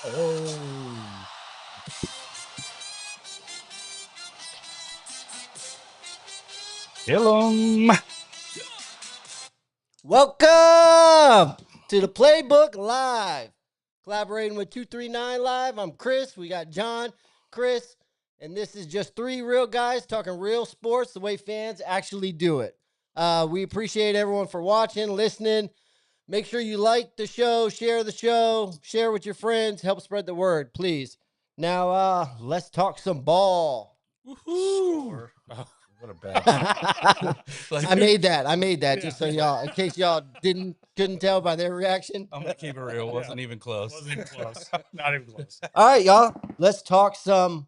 Oh. Kill 'em. Welcome to the Playbook Live. Collaborating with 239 Live. I'm Chris. We got John, Chris, and this is just three real guys talking real sports the way fans actually do it. We appreciate everyone for watching, listening. Make sure you like the show, share with your friends, help spread the word, please. Now, let's talk some ball. Woohoo. Oh, what a bad. I made that just so y'all, in case y'all couldn't tell by their reaction. I'm going to keep it real. Wasn't even close. Wasn't even close. Not even close. All right, y'all. Let's talk some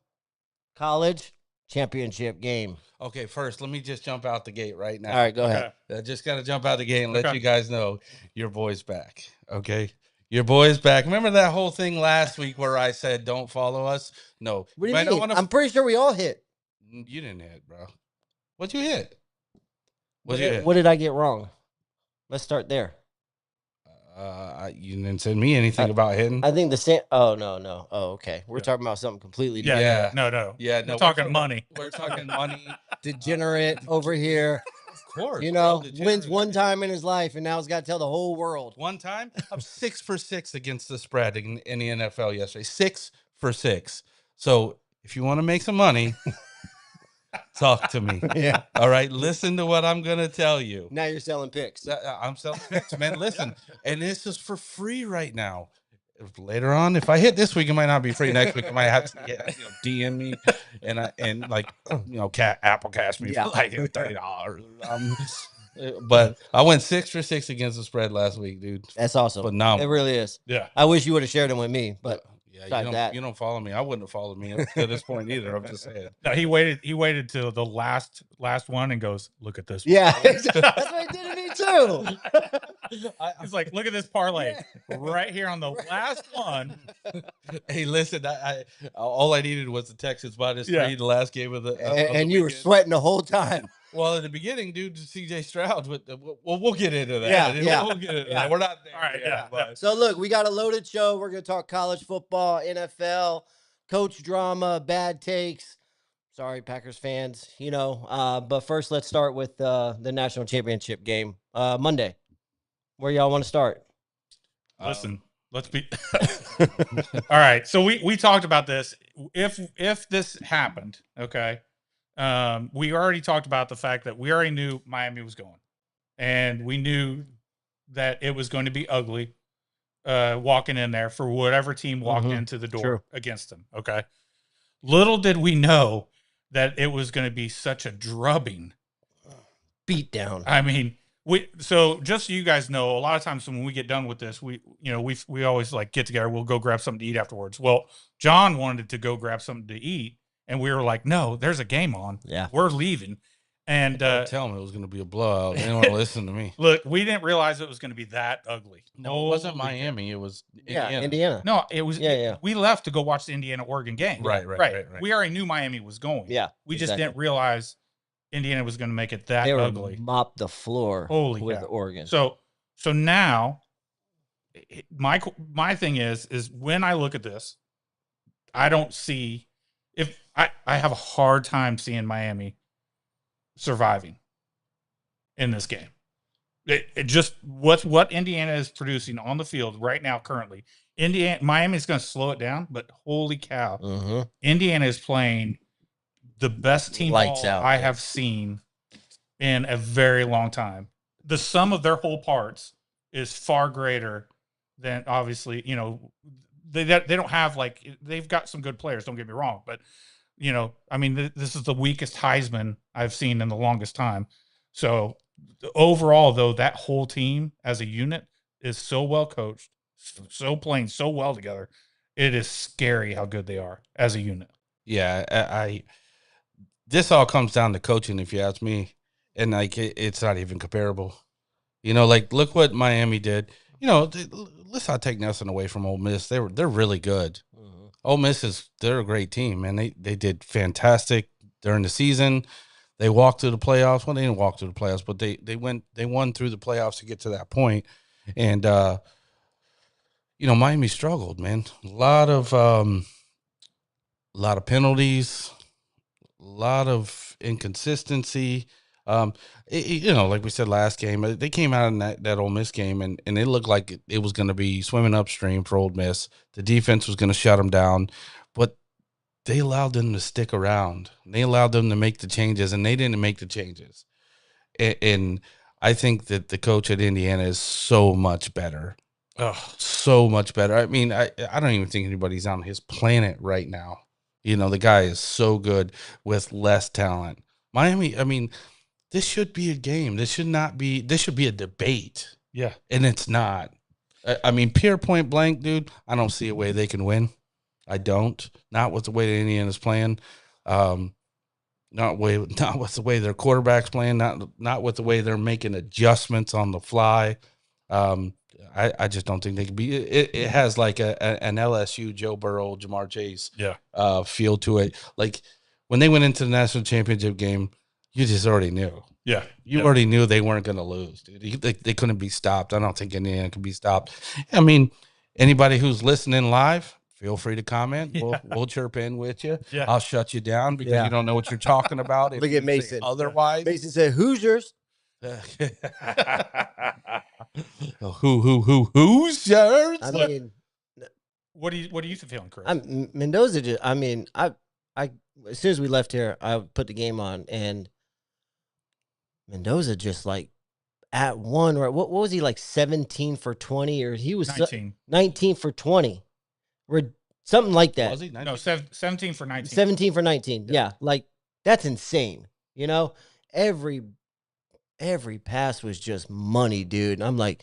college championship game. Okay, first, let me just jump out the gate right now. All right, go ahead. I just got to jump out the gate and let Okay. you guys know your boy's back. Okay? Your boy's back. Remember that whole thing last week where I said don't follow us? No. What do might you not mean? wanna- I'm pretty sure we all hit. You didn't hit, bro. What'd you hit? What did I get wrong? Let's start there. You didn't send me anything about hitting. I think the same. Oh, no. Oh, okay. We're talking about something completely different. Yeah. Yeah. No. Yeah, no. We're talking money. We're talking money. Degenerate over here. Of course. You know, bro, wins degenerate. one time in his life, and now he's got to tell the whole world. One time, I'm 6 for 6 against the spread in the NFL yesterday. 6 for 6. So if you want to make some money, talk to me. Yeah. All right. Listen to what I'm gonna tell you. Now you're selling picks. I'm selling picks, man. Listen, and this is for free right now. Later on, if I hit this week, it might not be free. Next week, I might have to DM me and Apple Cash me Yeah. for like $30. But I went 6 for 6 against the spread last week, dude. That's awesome. Phenomenal. It really is. Yeah. I wish you would have shared them with me, but Yeah, besides that. you don't follow me. I wouldn't have followed me up to this point either. I'm just saying. No, he waited till the last one and goes, look at this one. Yeah, that's what he did to me too. He's like, look at this parlay right here on the last one. Hey, listen, I all I needed was the Texans minus 3 the last game of the and you were weekend. sweating the whole time. Well, in the beginning, dude, CJ Stroud. But we'll get into that. Yeah. We'll get into that. We're not there. All right, yet, yeah. but- So look, we got a loaded show. We're gonna talk college football, NFL, coach drama, bad takes. Sorry, Packers fans. But first, let's start with the national championship game Monday. Where y'all want to start? Listen, let's be all right. So we talked about this. If this happened, okay. We already talked about the fact that we already knew Miami was going, and we knew that it was going to be ugly walking in there for whatever team walked into the door against them. Okay. Little did we know that it was going to be such a drubbing Beat down. I mean, so just so you guys know, a lot of times when we get done with this, we always like get together. We'll go grab something to eat afterwards. Well, John wanted to go grab something to eat, and we were like, "No, there's a game on. Yeah, we're leaving." And tell him it was going to be a blowout. They don't want to listen to me. Look, we didn't realize it was going to be that ugly. No, it wasn't Miami. It was Indiana. No, it was. Yeah. We left to go watch the Indiana-Oregon game. Right. We already knew Miami was going. Yeah, we just didn't realize Indiana was going to make it that they ugly. Mop the floor. Holy with cow. Oregon. So now, my thing is when I look at this, I don't see if I have a hard time seeing Miami surviving in this game. It just what Indiana is producing on the field right now currently. Miami is going to slow it down, but holy cow, Indiana is playing the best team Lights ball out, I have seen in a very long time. The sum of their whole parts is far greater than, obviously, they don't have, like, they've got some good players, don't get me wrong, but I mean, this is the weakest Heisman I've seen in the longest time. So overall, though, that whole team as a unit is so well coached, so playing so well together. It is scary how good they are as a unit. Yeah, this all comes down to coaching, if you ask me, and like it's not even comparable. Like look what Miami did. Let's not take nothing away from Ole Miss. They're really good. Ole Miss they're a great team, and they did fantastic during the season. They walked through the playoffs. Well, they didn't walk through the playoffs, but they won through the playoffs to get to that point. And Miami struggled, man. A lot of penalties, a lot of inconsistency. Um, like we said last game, they came out in that Ole Miss game, and it looked like it was going to be swimming upstream for Ole Miss. The defense was going to shut them down, but they allowed them to stick around. They allowed them to make the changes, and they didn't make the changes. And I think that the coach at Indiana is so much better. Oh, so much better. I mean, I don't even think anybody's on his planet right now. The guy is so good with less talent. Miami, I mean, this should be a game. This should be a debate. Yeah. And it's not. I mean, pure point blank, dude, I don't see a way they can win. I don't. Not with the way the Indiana's playing. Not with the way their quarterback's playing, not with the way they're making adjustments on the fly. I just don't think they can be. It has like an LSU Joe Burrow, Jamar Chase feel to it. Like when they went into the national championship game, you just already knew. Yeah, you already knew they weren't going to lose, dude. They couldn't be stopped. I don't think Indiana can be stopped. I mean, anybody who's listening live, feel free to comment. We'll chirp in with you. Yeah. I'll shut you down because you don't know what you're talking about. Look at Mason. Otherwise, Mason said, "Hoosiers." Who's yours? I mean, what do you feeling, Chris? Mendoza. I as soon as we left here, I put the game on, and Mendoza just like at one. Right, what was he like? 17 for 20, or he was 19 for 20, something like that. Was he? 19? No, 17 for 19. 17 for 19. Yeah, like that's insane. Every pass was just money, dude. And I'm like,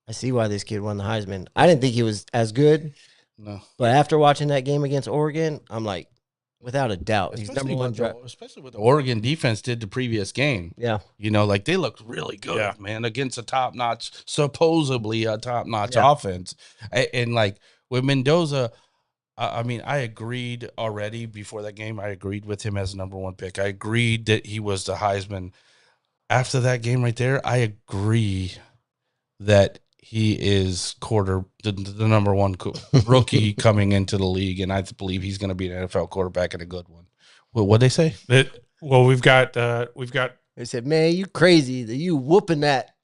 I see why this kid won the Heisman. I didn't think he was as good. No. But after watching that game against Oregon, I'm like, without a doubt, he's number one draft. Especially what the Oregon defense did the previous game. Yeah. Like they looked really good, man, against a supposedly a top-notch offense. And like with Mendoza, I mean, I agreed already before that game. I agreed with him as number one pick. I agreed that he was the Heisman. After that game right there, I agree that he is the number one rookie coming into the league, and I believe he's going to be an NFL quarterback and a good one. What'd they say? We've got. They said, "Man, you crazy that you whooping that."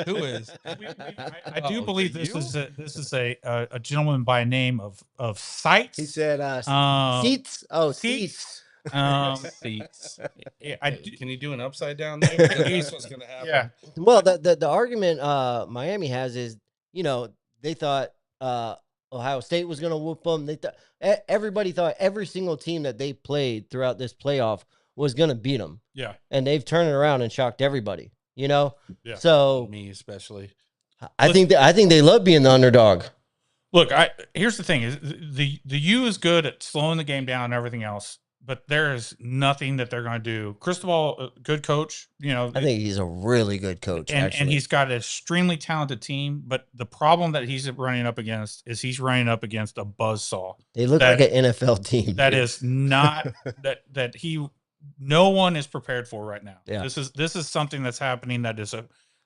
Who is? I do believe this is a gentleman by name of Sites. He said, "Seats." Oh, seats. Seats. Yeah, can you do an upside down there? That's what's going to happen. Yeah. Well, the argument Miami has is, they thought Ohio State was going to whoop them. Everybody thought every single team that they played throughout this playoff was going to beat them. Yeah. And they've turned it around and shocked everybody. Yeah. So me especially. I think they love being the underdog. Look, here's the thing: is the U is good at slowing the game down and everything else. But there is nothing that they're going to do. Cristobal, good coach. I think he's a really good coach, and he's got an extremely talented team. But the problem that he's running up against is he's running up against a buzzsaw. They look like an NFL team. That is not that no one is prepared for right now. Yeah. This is something that's happening. This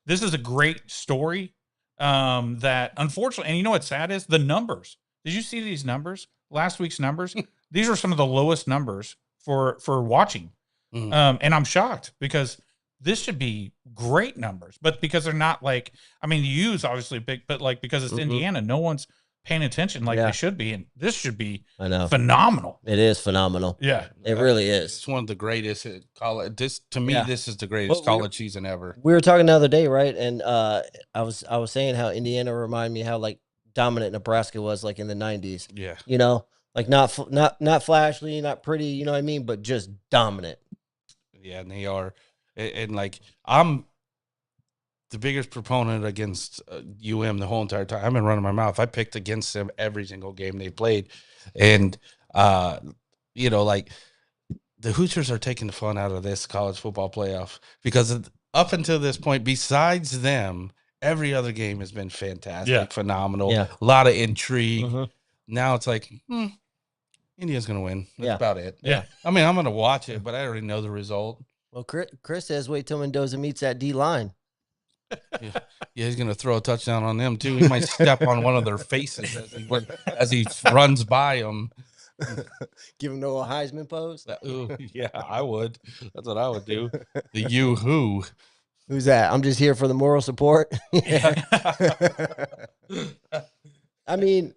is a great story. That unfortunately, and you know what's sad is the numbers. Did you see these numbers? Last week's numbers. These are some of the lowest numbers for watching. And I'm shocked because this should be great numbers, but because they're not like, the U is obviously big, but like, because it's Indiana, no one's paying attention like they should be. And this should be phenomenal. It is phenomenal. Yeah. It really is. It's one of the greatest college. This is the greatest college season ever. We were talking the other day, right? And I was saying how Indiana reminded me how like dominant Nebraska was like in the 90s. Yeah. Like not flashy, not pretty, you know what I mean, but just dominant. Yeah, and they are, and like I'm the biggest proponent against UM the whole entire time. I've been running my mouth. I picked against them every single game they played, and like the Hoosiers are taking the fun out of this college football playoff because up until this point, besides them, every other game has been fantastic, phenomenal, a lot of intrigue. Now it's like, India's going to win. That's about it. Yeah. I'm going to watch it, but I already know the result. Well, Chris says wait till Mendoza meets that D line. Yeah, he's gonna throw a touchdown on them too. He might step on one of their faces as he runs by them. Give him the little Heisman pose. Ooh, yeah, I would. That's what I would do. The you-who. Who's that? I'm just here for the moral support. I mean,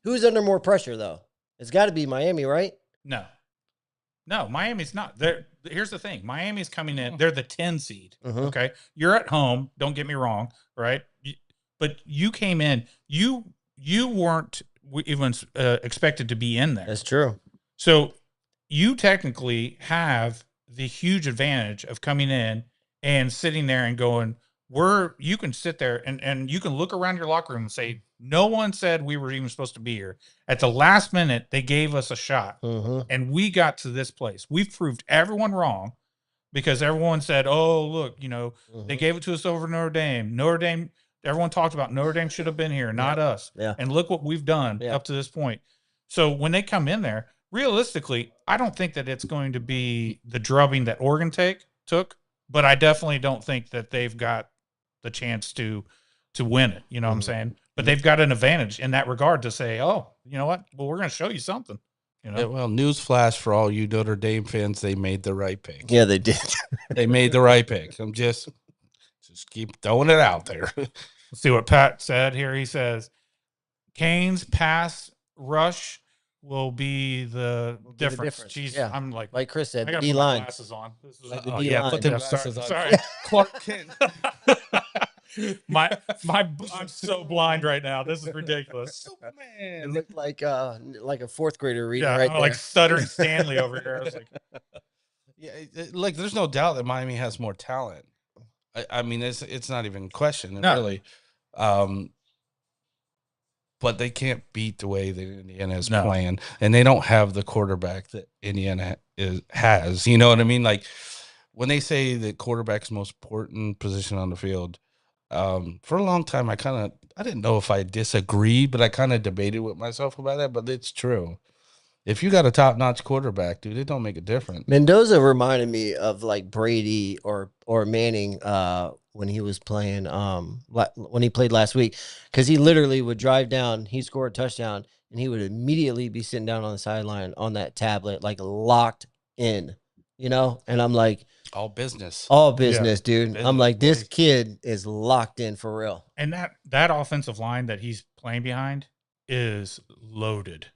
who's under more pressure though? It's got to be Miami, right? No, Miami's not. Here's the thing. Miami's coming in. They're the 10 seed. Mhm. Okay. You're at home. Don't get me wrong. Right. But you came in. You weren't even expected to be in there. That's true. So you technically have the huge advantage of coming in and sitting there and going, you can sit there and you can look around your locker room and say, no one said we were even supposed to be here. At the last minute, they gave us a shot and we got to this place. We've proved everyone wrong because everyone said, oh, look, they gave it to us over Notre Dame. Everyone talked about Notre Dame should have been here, not us. Yeah. And look what we've done up to this point. So when they come in there, realistically, I don't think that it's going to be the drubbing that Oregon took, but I definitely don't think that they've got the chance to win it. You know what I'm saying? But they've got an advantage in that regard to say, oh, you know what? Well, we're going to show you something. Yeah, well, newsflash for all you Notre Dame fans, they made the right pick. Yeah, they did. They made the right pick. I'm just keep throwing it out there. Let's see what Pat said here. He says, Kane's pass rush will be the difference. Jeez, Yeah. I'm like Chris said, I got D to put my line. glasses on. This is The Yeah, D-line. put them Yeah, glasses on. sorry. Clark Kent. I'm so blind right now. This is ridiculous. It Superman. looked like a fourth grader reading Yeah, right I'm there. like stuttering Stanley over here. I was like, Yeah, like there's no doubt that Miami has more talent. I mean, it's not even a question, really. But they can't beat the way that Indiana is playing, and they don't have the quarterback that Indiana has. You know what I mean? Like when they say that quarterback's the most important position on the field, for a long time I didn't know if I disagreed, but I kind of debated with myself about that. But it's true. If you got a top-notch quarterback, dude, it don't make a difference. Mendoza reminded me of like Brady or Manning when he was playing when he played last week, because he literally would drive down, he scored a touchdown, and he would immediately be sitting down on the sideline on that tablet, like locked in, And I'm like, all business, dude. Business, I'm like, this boys. kid is locked in for real. and that offensive line that he's playing behind is loaded.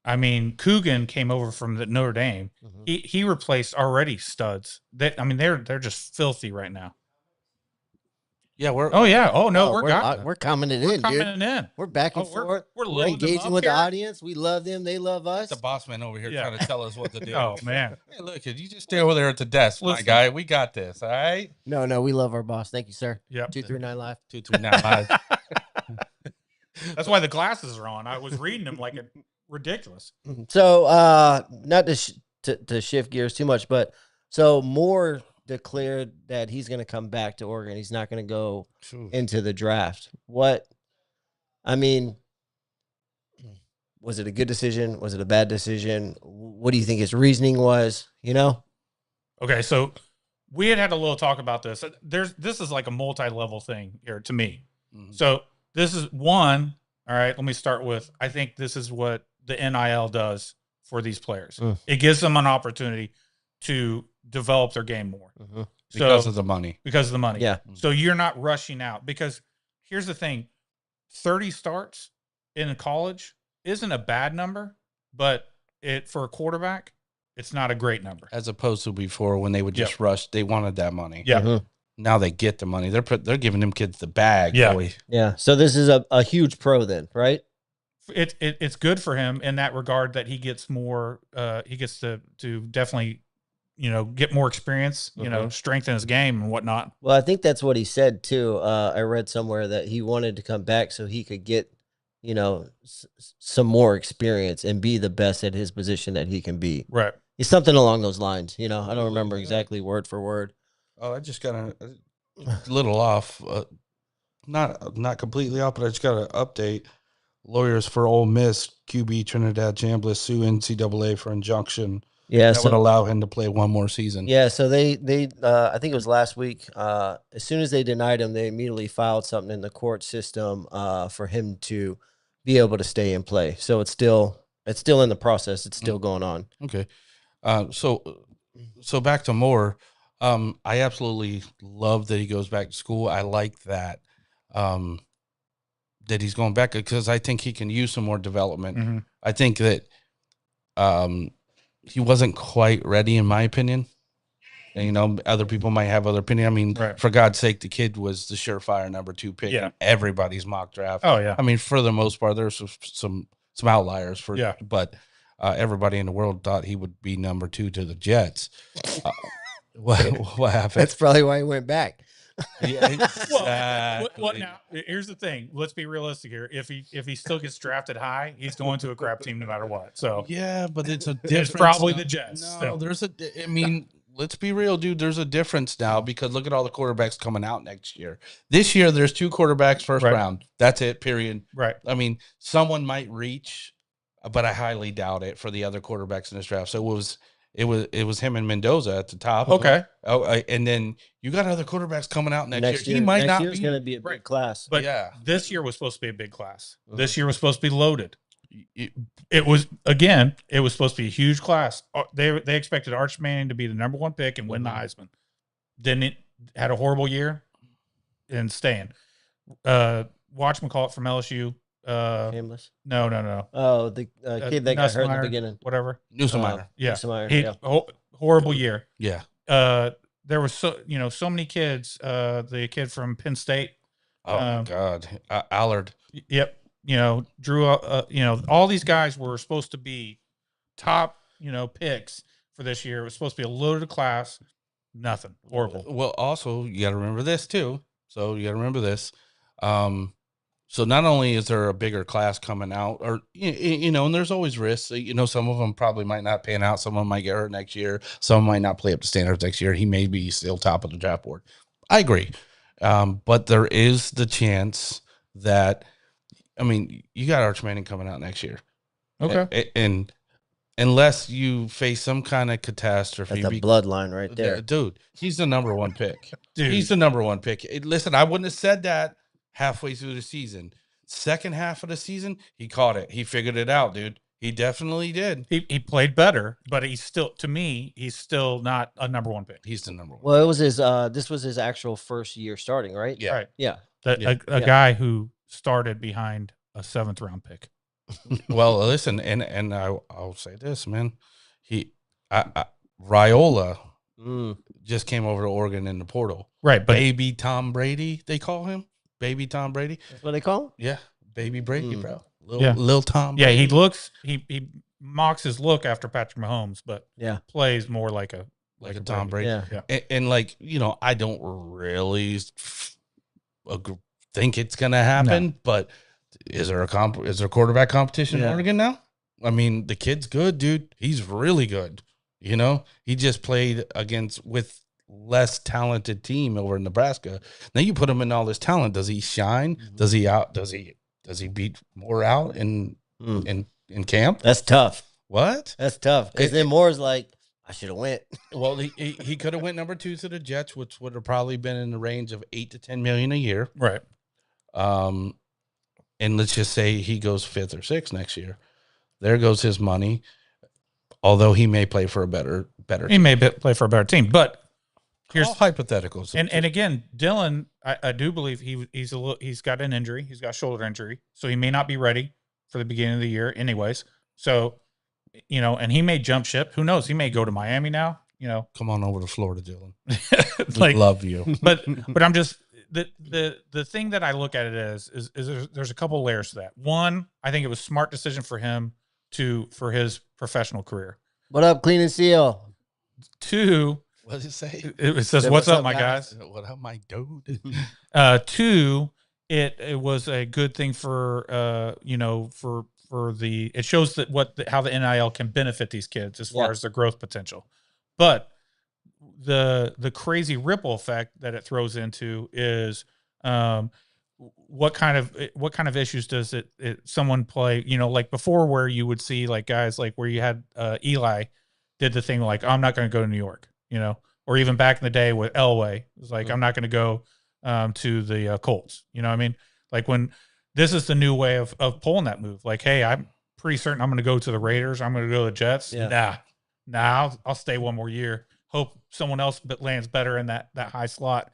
I mean, Coogan came over from the Notre Dame. He replaced already studs. They're just filthy right now. We're we're coming in, dude. We're back and forth. We're engaging with the audience. We love them. They love us. The boss man over here trying to tell us what to do. Oh man, hey, look, you just stay over there at the desk, my guy. We got this. All right. No, we love our boss. Thank you, sir. Yep. 239 Live. 239 Live. That's why the glasses are on. I was reading them like ridiculous. So, not to shift gears too much, but so Moore declared that he's going to come back to Oregon. He's not going to go into the draft. Was it a good decision? Was it a bad decision? What do you think his reasoning was? Okay, so we had a little talk about this. This is like a multi-level thing here to me. Mm-hmm. So this is one. All right, let me start with, I think this is what the NIL does for these players. It gives them an opportunity to develop their game more. Because of the money. Yeah. So you're not rushing out, because here's the thing. 30 starts in college isn't a bad number, but for a quarterback, it's not a great number. As opposed to before when they would just rush, they wanted that money. Yeah. Now they get the money. They're giving them kids the bag. Yeah. Boy. Yeah. So this is a huge pro then, right? It's good for him in that regard that he gets more. He gets to definitely, get more experience. Strengthen his game and whatnot. Well, I think that's what he said too. I read somewhere that he wanted to come back so he could get, some more experience and be the best at his position that he can be. Right. It's something along those lines. I don't remember exactly word for word. Oh, I just got a little off. Not completely off, but I just got an update. Lawyers for Ole Miss QB Trinidad Chambliss sue NCAA for injunction Yeah, that would allow him to play one more season. Yeah, so they I think it was last week. As soon as they denied him, they immediately filed something in the court system for him to be able to stay and play. So it's still in the process. It's still going on. Okay. So back to Moore. I absolutely love that he goes back to school. I like that that he's going back because I think he can use some more development. Mm-hmm. I think that he wasn't quite ready, in my opinion. And, you know, other people might have other opinion. I mean, for God's sake, the kid was the surefire number 2 pick in everybody's mock draft. Oh yeah. I mean, for the most part, there's some outliers but everybody in the world thought he would be number 2 to the Jets. What happened? That's probably why he went back. Yeah, exactly. Well, now here's the thing. Let's be realistic here. If he still gets drafted high, he's going to a crap team no matter what. So yeah, but it's a difference. It's probably the Jets. No, I mean, let's be real, dude. There's a difference now because look at all the quarterbacks coming out next year. This year, there's 2 quarterbacks first round. That's it. Period. Right. I mean, someone might reach, but I highly doubt it for the other quarterbacks in this draft. So it was him and Mendoza at the top. Okay. Oh, and then you got other quarterbacks coming out next year. He might not be going to be a big class. But this year was supposed to be a big class. This year was supposed to be loaded. It was supposed to be a huge class. They expected Arch Manning to be the number 1 pick and win the Heisman. Then it had a horrible year and staying. Watch McCall from LSU. Shameless? No. Oh, the kid that got hurt in the beginning. Whatever. Newsominer. Horrible year. Yeah. There was so many kids. The kid from Penn State. Oh my God, Allard. Yep. Drew. All these guys were supposed to be top picks for this year. It was supposed to be a loaded class. Nothing. Horrible. Well, also you got to remember this too. So you got to remember this. So not only is there a bigger class coming out, or and there's always risks. Some of them probably might not pan out. Some of them might get hurt next year. Some might not play up to standards next year. He may be still top of the draft board. I agree, but there is the chance that, I mean, you got Arch Manning coming out next year. Okay, and unless you face some kind of catastrophe, that's a bloodline right there, dude. He's the number 1 pick. He's the number 1 pick. Listen, I wouldn't have said that halfway through the season. Second half of the season, he caught it. He figured it out, dude. He definitely did. He played better, but he's still not a number 1 pick. He's the number 1. Well, it was his this was his actual first year starting, right? Yeah. Right. Yeah. A guy who started behind a 7th round pick. Well, listen, and I'll say this, man. Raiola just came over to Oregon in the portal. Right, but Baby Tom Brady, they call him. Baby Tom Brady. That's what they call him? Yeah. Baby Brady, bro. Lil Tom Brady. Yeah, he mocks his look after Patrick Mahomes, but plays more like a Tom Brady. Yeah. And I don't really think it's gonna happen, but is there a quarterback competition in Oregon now? I mean, the kid's good, dude. He's really good. He just played with less talented team over in Nebraska. Now you put him in all this talent. Does he shine? Does he beat Moore out in camp? That's tough. What? That's tough. Because then Moore's like, I should have went. Well, he could have went number 2 to the Jets, which would have probably been in the range of $8 to $10 million a year. Right. And let's just say he goes 5th or 6th next year. There goes his money. Although he may play for a better he may play for a better team, but here's all hypotheticals. And again, Dylan, I do believe he's got an injury. He's got a shoulder injury, so he may not be ready for the beginning of the year anyways. So, and he may jump ship. Who knows? He may go to Miami now, Come on over to Florida, Dylan. Love you. But I'm just the thing that I look at it as is there's a couple layers to that. One, I think it was a smart decision for him for his professional career. What up, Clean and Seal? 2, what does it say? It says, "What's up, my guys?" What up, my dude? 2, it was a good thing for it shows that how the NIL can benefit these kids as far as their growth potential. But the crazy ripple effect that it throws into is what kind of issues does someone play, like before, where you would see like guys like where you had Eli did the thing like, I'm not going to go to New York, or even back in the day with Elway, it was like, I'm not going to go to the Colts. You know what I mean? Like when this is the new way of pulling that move. Like, hey, I'm pretty certain I'm going to go to the Raiders. I'm going to go to the Jets. Yeah. Nah, I'll stay one more year. Hope someone else lands better in that high slot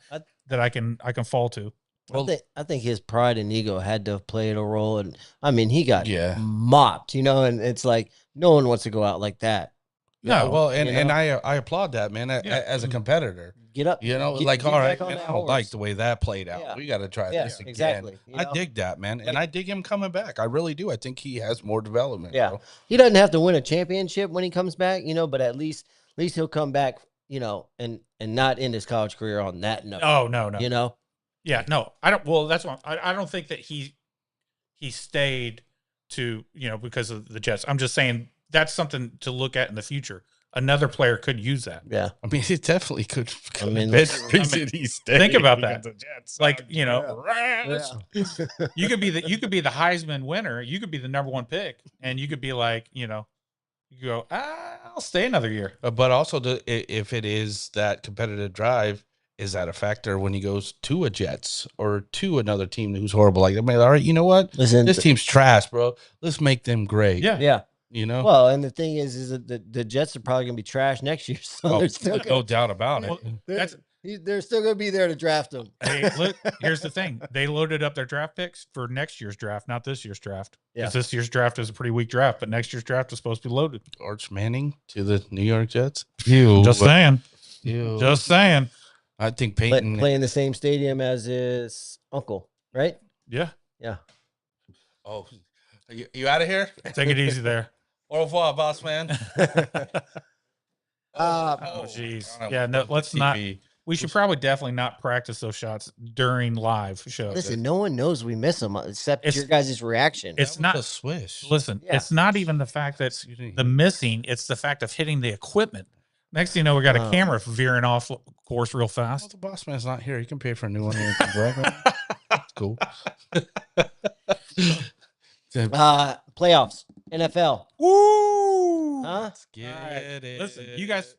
that I can fall to. Well, I think his pride and ego had to have played a role, and I mean, he got mopped, and it's like no one wants to go out like that. Yeah, well, and I applaud that, man. As a competitor, get up, like get all right, back on man, that I don't horse. like the way that played out. Yeah. We got to try this again. Exactly. I dig that, man, and I dig him coming back. I really do. I think he has more development. Yeah, bro. He doesn't have to win a championship when he comes back, but at least he'll come back, and not end his college career on that note. No. Yeah, no, I don't. Well, that's why I don't think that he stayed to because of the Jets. I'm just saying that's something to look at in the future. Another player could use that. Yeah, I mean, it definitely could. He stayed. Think about that. Like you could be the Heisman winner. You could be the number 1 pick, and you could be like you go, I'll stay another year. But also, if it is that competitive drive. Is that a factor when he goes to a Jets or to another team who's horrible? Like, I mean, all right, you know what? Listen, this team's trash, bro. Let's make them great. Yeah. Well, and the thing is that the Jets are probably going to be trash next year. So there's still no doubt about it. They're still going to be there to draft them. Hey, look, here's the thing. They loaded up their draft picks for next year's draft, not this year's draft. Because this year's draft is a pretty weak draft, but next year's draft is supposed to be loaded. Arch Manning to the New York Jets. Just saying. Just saying. I think Peyton play in the same stadium as his uncle, right? Yeah. Oh, you out of here? Take it easy there. Au revoir, boss man. Oh, jeez. Yeah, no, let's not. We should probably definitely not practice those shots during live shows. Listen, no one knows we miss them except your guys' reaction. It's not a swish. Listen, it's not even the fact that the missing. It's the fact of hitting the equipment. Next thing you know, we got a camera veering off course real fast. Well, the boss man's not here. He can pay for a new one. That's cool. Playoffs, NFL. Woo! Huh? Let's get it. Listen, you guys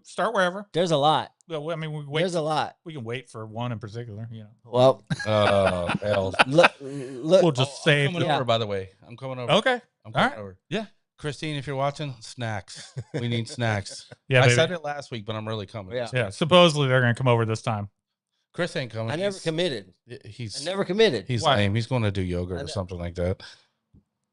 start wherever. There's a lot. Well, I mean, we wait. There's a lot. We can wait for one in particular. Well, hell. look, we'll just say I'm coming over. By the way, I'm coming over. Okay. I'm coming over. Yeah. Christine, if you're watching, snacks. We need snacks. Yeah, I said it last week, but I'm really coming. Yeah. Supposedly they're going to come over this time. Chris ain't coming. I never committed. He's never committed. He's lame. He's going to do yoga or something like that.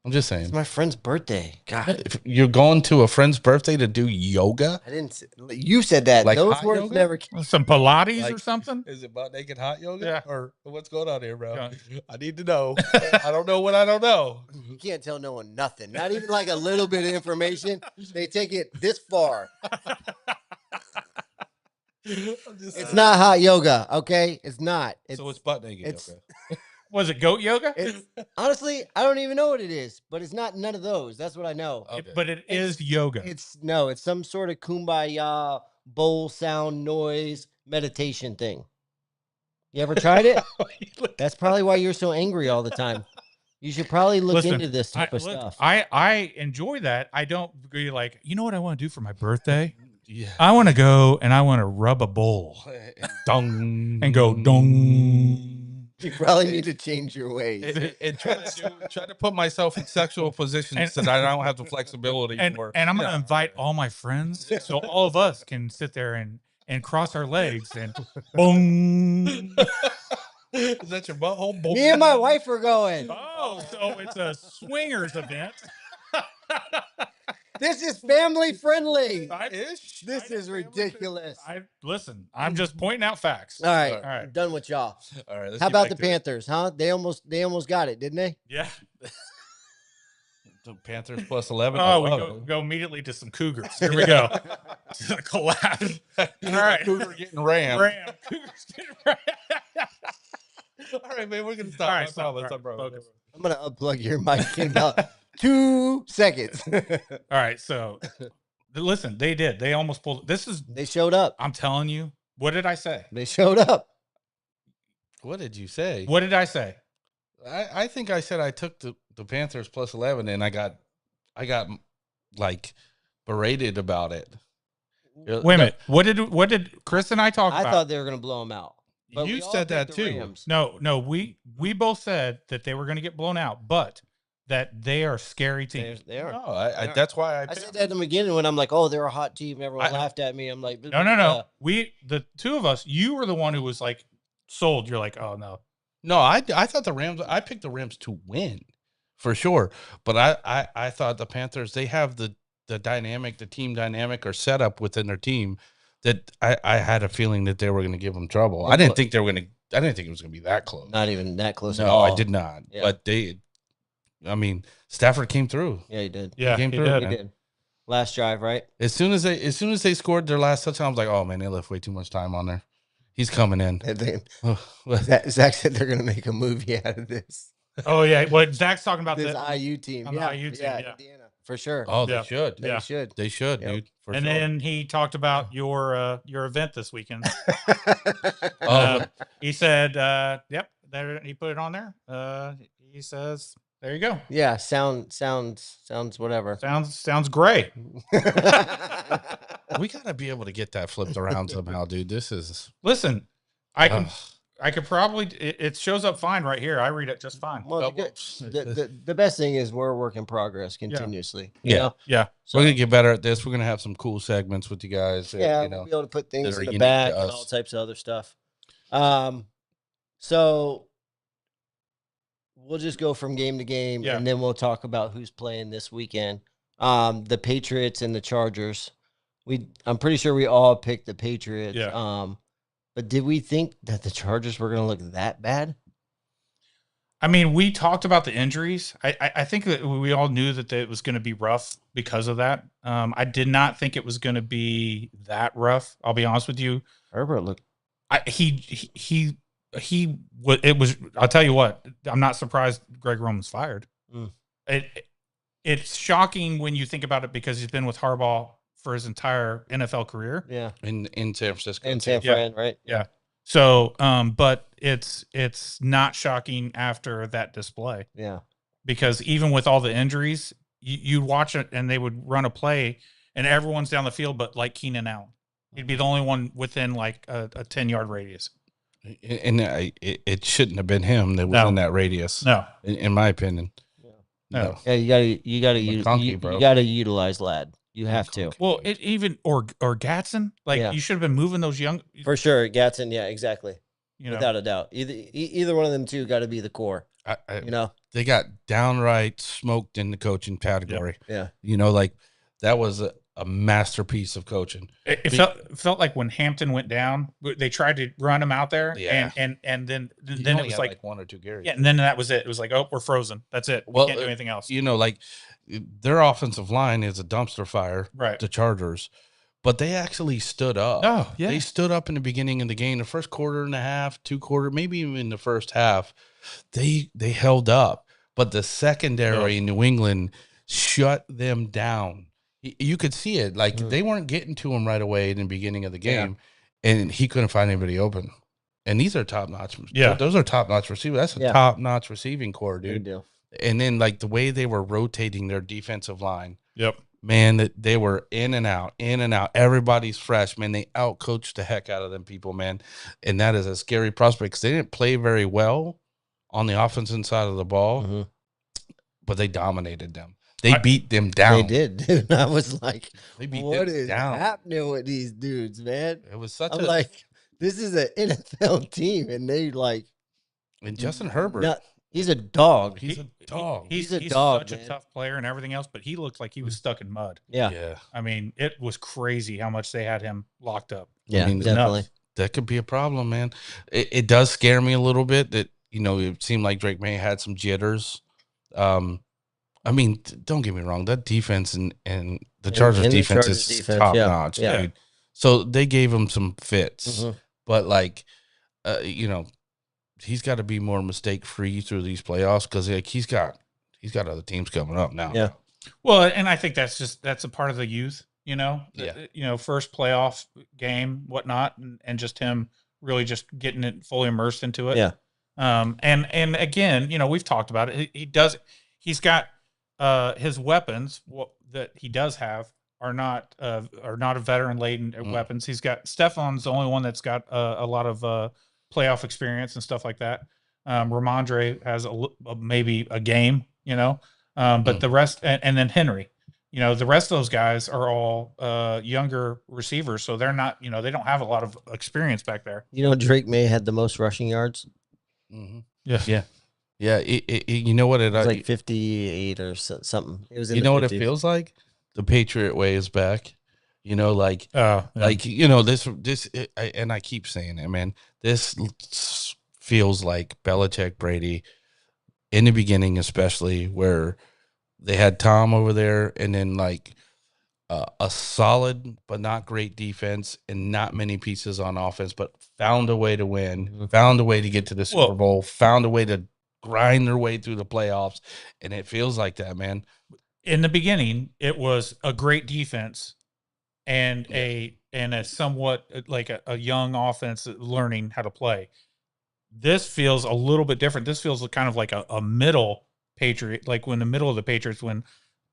I'm just saying. It's my friend's birthday. God, if you're going to a friend's birthday to do yoga? I didn't. You said that. Like those words yoga? Never. Some Pilates or something? Is it butt naked hot yoga? Yeah. Or what's going on here, bro? I need to know. I don't know what I don't know. You can't tell no one nothing. Not even like a little bit of information. They take it this far. It's not hot yoga, okay? It's not. So it's butt naked yoga. Was it goat yoga? Honestly, I don't even know what it is, but it's not none of those. That's what I know. Okay. But it is yoga. It's some sort of kumbaya, bowl sound, noise, meditation thing. You ever tried it? That's probably why you're so angry all the time. You should probably look into this type of stuff. I enjoy that. I don't be like, you know what I want to do for my birthday? Yeah. I want to go and I want to rub a bowl. Dong. And go dong. You probably need to change your ways. And try to put myself in sexual positions that I don't have the flexibility for. And I'm going to invite all my friends so all of us can sit there and cross our legs and boom. Is that your butthole? Boom. Me and my wife are going. Oh, so it's a swingers event. This is family friendly. This is ridiculous. Listen, I'm just pointing out facts. All right. I'm done with y'all. All right. How about the Panthers, huh? They almost got it, didn't they? Yeah. The Panthers plus 11. Oh, we go immediately to some Cougars. Here we go. To the collapse. All right. Cougar getting rammed. Cougars getting rammed. All right, man. We're going to stop. All right, focus. I'm going to unplug your mic in about 2 seconds. All right. So, listen, they did. They almost pulled. They showed up. I'm telling you. What did I say? They showed up. What did you say? What did I say? I think I said I took the Panthers plus 11 and I got like berated about it. Wait a minute. What did Chris and I talk I about? thought they were going to blow them out. But You we all said that picked the too. Rams. No, we both said that they were going to get blown out, but that they are a scary team. They are. No, They are. that's why I said that in the beginning when I'm like, oh, they're a hot team. Everyone laughed at me. I'm like, No. The two of us, you were the one who was like sold. You're like, oh no. No, I thought the Rams. I picked the Rams to win, for sure. But I thought the Panthers. They have the dynamic, the team dynamic, or setup within their team that I had a feeling that they were going to give them trouble. I didn't think they were going to. I didn't think it was going to be that close. Not even that close at No, all. I did not. Yeah. But I mean, Stafford came through. Yeah, he did. Yeah, came he through, did. man. He did. Last drive, right? As soon as they scored their last touchdown, I was like, oh man, they left way too much time on there. He's coming in. And then Zach said they're going to make a movie out of this. Oh yeah. Well, Zach's talking about This the IU team. on the Yeah, IU team, yeah, yeah. Indiana, for sure. Oh, Yeah. they should. They should. They should, Yep. dude. For and sure. then he talked about your event this weekend. Oh, He said, "Yep." There, he put it on there. He says, "There you go. Yeah, sounds whatever. Sounds great." we gotta be able to get that flipped around somehow, dude. This is Listen, I could probably. It shows up fine right here. I read it just fine. Well, the best thing is we're a work in progress continuously. You Yeah. know? Yeah. So, we're gonna get better at this. We're gonna have some cool segments with you guys. yeah, you know. we'll be able to put things that are in the unique back to and us. all types of other stuff. So we'll just go from game to game, Yeah. and then we'll talk about who's playing this weekend. The Patriots and the Chargers. I'm pretty sure we all picked the Patriots. Yeah. But did we think that the Chargers were going to look that bad? I mean, we talked about the injuries. I think that we all knew that it was going to be rough because of that. I did not think it was going to be that rough. I'll be honest with you. Herbert looked. It was. I'll tell you what. I'm not surprised Greg Roman's fired. Mm. It's shocking when you think about it because he's been with Harbaugh for his entire NFL career. Yeah. in San Francisco. And too. San Fran, right? Yeah. So, but it's not shocking after that display Yeah. because even with all the injuries, you watch it and they would run a play and everyone's down the field, but like Keenan Allen, he'd be the only one within like a 10-yard radius. And it shouldn't have been him that was in that radius. No. In my opinion. No. Yeah, you gotta utilize Ladd. You have to. Well, it even or Gatson, like Yeah. you should have been moving those young, For sure, Gatson. Yeah, exactly. you know. Without a doubt. Either one of them two got to be the core. You know. They got downright smoked in the coaching category. Yeah. You know, like that was a masterpiece of coaching. It felt like when Hampton went down, they tried to run him out there, Yeah. and then He it only was had, like one or two carries. yeah, and then that was it. It was like, oh, we're frozen. That's it. We Well, can't do anything else. You know, like their offensive line is a dumpster fire. Right. The Chargers, but they actually stood up. Oh, yeah. They stood up in the beginning of the game, the first quarter and a half, two quarter, maybe even in the first half. They held up, but the secondary in New England shut them down. You could see it. Like they weren't getting to him right away in the beginning of the game, and he couldn't find anybody open. And these are top notch. Yeah. Those are top notch receivers. That's a top notch receiving core, dude. Good deal. And then like the way they were rotating their defensive line, Yep. man, that they were in and out. Everybody's fresh, man. They outcoached the heck out of them people, man. And that is a scary prospect because they didn't play very well on the offensive side of the ball, but they dominated them. They beat them down. They did, dude. I was like, They beat what them is down. happening with these dudes, man? It was such I'm a like, this is an NFL team, and they like and Justin Herbert. he's a dog. He's a dog. He's a dog, such man. a tough player and everything else, but he looked like he was stuck in mud. Yeah. I mean, it was crazy how much they had him locked up. Yeah, I mean, definitely. nuts. That could be a problem, man. It does scare me a little bit that, you know, it seemed like Drake May had some jitters. I mean, don't get me wrong. That defense and the Chargers defense is top notch, dude. So they gave him some fits, but like, you know, he's got to be more mistake free through these playoffs because like he's got other teams coming up now. Yeah. Well, and I think that's a part of the youth, you know, Yeah. You know, first playoff game, whatnot, and just him really just getting it fully immersed into it. Yeah. And again, you know, we've talked about it. He's got his weapons that he does have not veteran laden weapons. He's got Stefan's the only one that's got a lot of playoff experience and stuff like that. Ramondre has maybe a game, but the rest, and then Henry, the rest of those guys are all younger receivers, so they're not, they don't have a lot of experience back there. Drake May had the most rushing yards. Mm-hmm. Yeah. You know what It was like 58 or something. It was. In what it feels like? The Patriot way is back. Like and I keep saying it, man. This feels like Belichick, Brady in the beginning, especially where they had Tom over there, and then like a solid but not great defense and not many pieces on offense, but found a way to win, found a way to get to the Super Bowl, found a way to grind their way through the playoffs, and it feels like that, man. In the beginning, it was a great defense and a somewhat like a young offense learning how to play. This feels a little bit different. This feels kind of like a middle Patriot, like when the middle of the Patriots, when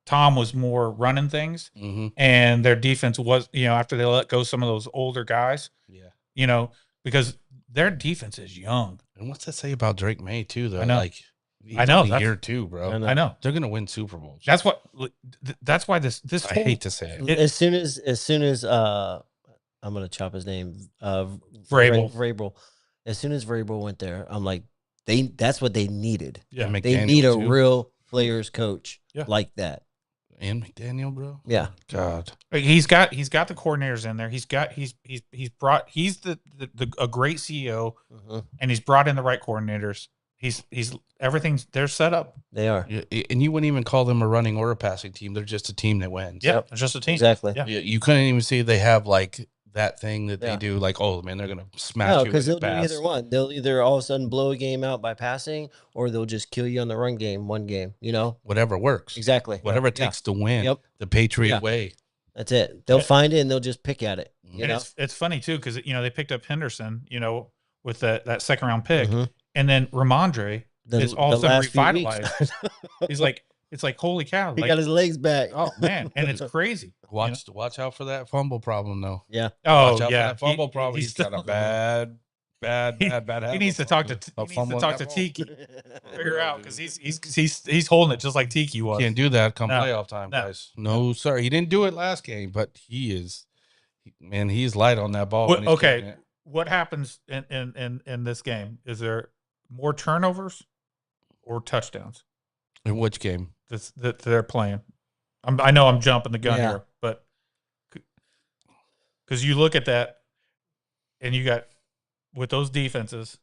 Tom was more running things, and their defense was, after they let go some of those older guys, because their defense is young. And what's that say about Drake May too? Though, I know. like, I know year two, bro. I know they're gonna win Super Bowls. That's why this. I hate to say it. As soon as I'm gonna chop his name, Vrabel. As soon as Vrabel went there, I'm like, that's what they needed. Yeah, they need a real players coach like that. And McDaniel, bro. Yeah, God, he's got the coordinators in there. He's a great CEO, and he's brought in the right coordinators. He's everything's they're set up. They are, and you wouldn't even call them a running or a passing team. They're just a team that wins. Yeah, they're just a team. Exactly. Yeah. You couldn't even see they have like that thing that they do. Like, oh man, they're gonna smash you. Because they'll do either one. They'll either all of a sudden blow a game out by passing, or they'll just kill you on the run game. One game, whatever works. Exactly. Whatever it takes to win. Yep. The Patriot way. That's it. They'll find it and they'll just pick at it. And it's funny too, because they picked up Henderson, with that second round pick, and then Ramondre is all of a sudden revitalized. It's like holy cow! He got his legs back. Oh man, and it's crazy. Watch out for that fumble problem though. Yeah. Oh watch out yeah. For that fumble problem. He's got a bad. He needs to talk to Tiki. Figure out, because he's holding it just like Tiki was. Can't do that come playoff time, guys. No, sir. He didn't do it last game, but he's light on that ball. Okay, what happens in this game? Is there more turnovers or touchdowns? In which game? That they're playing. I know I'm jumping the gun here, but because you look at that and you got with those defenses.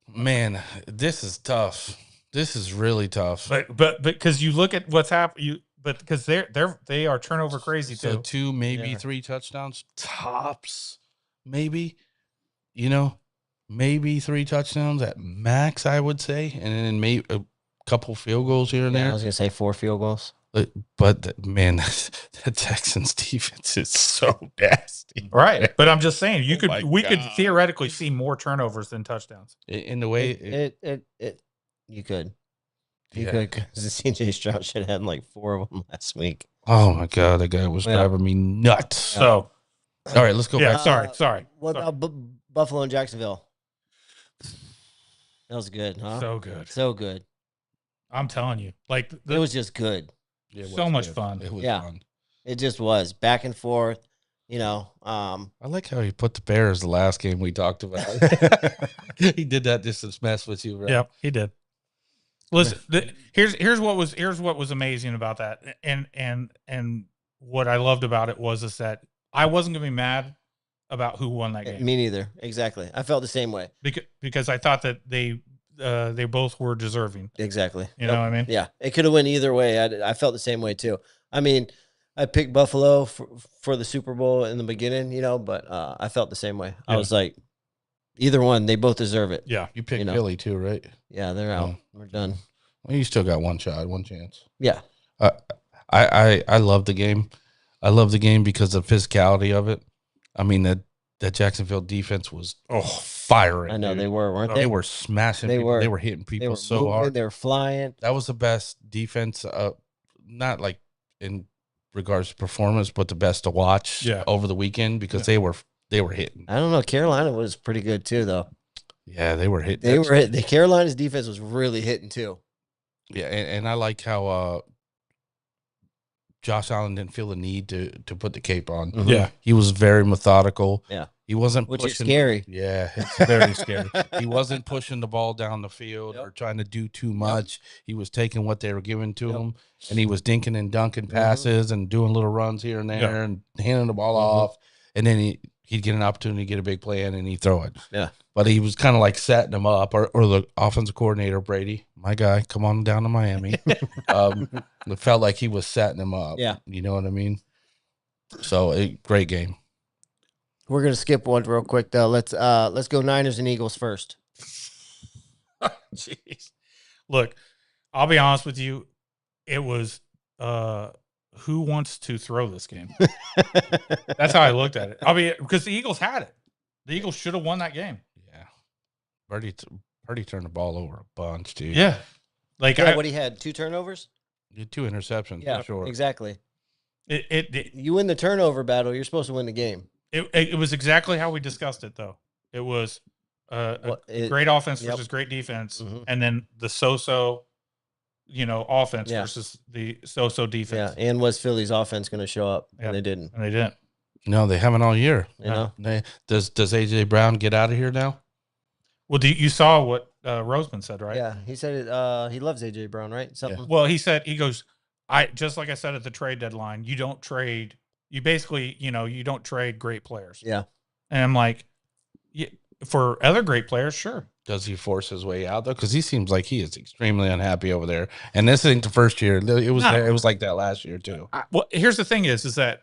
Man, this is tough. This is really tough. But because you look at what's happened, because they are turnover crazy too. So 2, maybe 3 touchdowns tops, maybe. Maybe 3 touchdowns at max, I would say, and then maybe a couple field goals here and there. I was gonna say 4 field goals. But man, the Texans defense is so nasty, right? But I'm just saying, we could theoretically see more turnovers than touchdowns. In the way you could, because CJ Stroud should have had like 4 of them last week. Oh my god, that guy was driving me nuts. So, all right, let's go back. Sorry. What about Buffalo and Jacksonville? That was good, huh? So good. I'm telling you, like it was just good. Yeah, so much fun. It was fun. It just was back and forth. I like how he put the Bears the last game we talked about. He did that just to mess with you, right? Yep, he did. Listen, here's what was amazing about that, and what I loved about it was that I wasn't gonna be mad about who won that game. Me neither. Exactly. I felt the same way because I thought that they both were deserving. Exactly. You know what I mean? Yeah. It could have went either way. I felt the same way too. I mean, I picked Buffalo for the Super Bowl in the beginning, but I felt the same way. Yeah. I was like, either one, they both deserve it. Yeah. You picked Philly too, right? Yeah, they're out. We're done. Well, you still got one shot, one chance. Yeah. I love the game. I love the game because of the physicality of it. I mean, that Jacksonville defense was firing. I know, dude. They were, weren't they? They were smashing people. They were hitting people so hard. They were flying. That was the best defense. Not like in regards to performance, but the best to watch over the weekend because they were hitting. I don't know. Carolina was pretty good too, though. Yeah, they were hitting. They were hitting. The Carolina's defense was really hitting too. Yeah, and I like how Josh Allen didn't feel the need to put the cape on. Mm-hmm. Yeah, he was very methodical. Yeah, he wasn't which pushing, is scary. Yeah, it's very scary. He wasn't pushing the ball down the field or trying to do too much. He was taking what they were giving to him, and he was dinking and dunking passes and doing little runs here and there and handing the ball off, and then he'd get an opportunity to get a big play in and he'd throw it. Yeah. But he was kind of like setting them up, or the offensive coordinator, Brady, my guy, come on down to Miami. It felt like he was setting them up. Yeah. You know what I mean? So, great game. We're going to skip one real quick, though. Let's go Niners and Eagles first. Jeez. Look, I'll be honest with you. It was who wants to throw this game? That's how I looked at it. I mean, because the Eagles had it. The Eagles should have won that game. Yeah. Purdy turned the ball over a bunch, dude. Yeah. What he had, 2 turnovers? 2 interceptions, yeah, for sure. Exactly. You win the turnover battle, you're supposed to win the game. It was exactly how we discussed it, though. It was great offense versus great defense, and then the so-so, offense versus the so-so defense. Yeah, and was Philly's offense going to show up? Yeah. And they didn't. And they didn't. No, they haven't all year. You know? Does AJ Brown get out of here now? Well, you saw what Roseman said, right? Yeah, he said he loves AJ Brown, right? Something. Yeah. Well, he goes, just like I said at the trade deadline, you don't trade. You basically, you don't trade great players. Yeah. And I'm like, for other great players, sure. Does he force his way out though? Because he seems like he is extremely unhappy over there. And this ain't the first year. It was like that last year too. Well, here's the thing: is that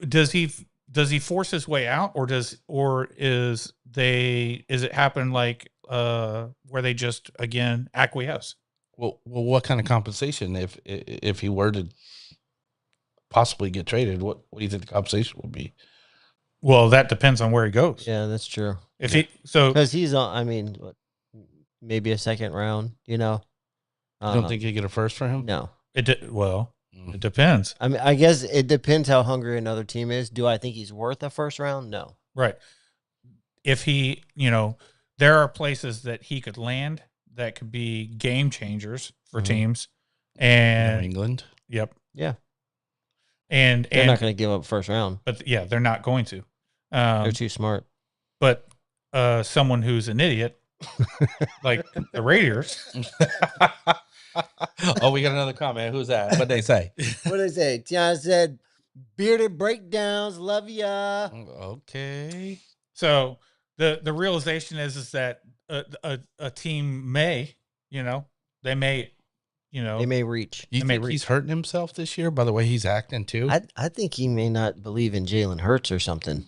does he force his way out, or is it happen like where they just again acquiesce? Well, what kind of compensation if he were to possibly get traded? What do you think the compensation would be? Well, that depends on where he goes. Yeah, that's true. Because he's on, I mean, maybe a second round. You don't think you get a first for him? No. It depends. I mean, I guess it depends how hungry another team is. Do I think he's worth a first round? No. Right. If he, there are places that he could land that could be game changers for teams. And New England. Yep. Yeah. And they're not going to give up first round. But yeah, they're not going to. They're too smart. But someone who's an idiot, like the Raiders. Oh, we got another comment. Who's that? What'd they say? What'd they say? Tiana said, bearded breakdowns. Love ya. Okay. So the realization is that a team may, they may, they may reach. You think he's hurting himself this year by the way he's acting too? I think he may not believe in Jalen Hurts or something.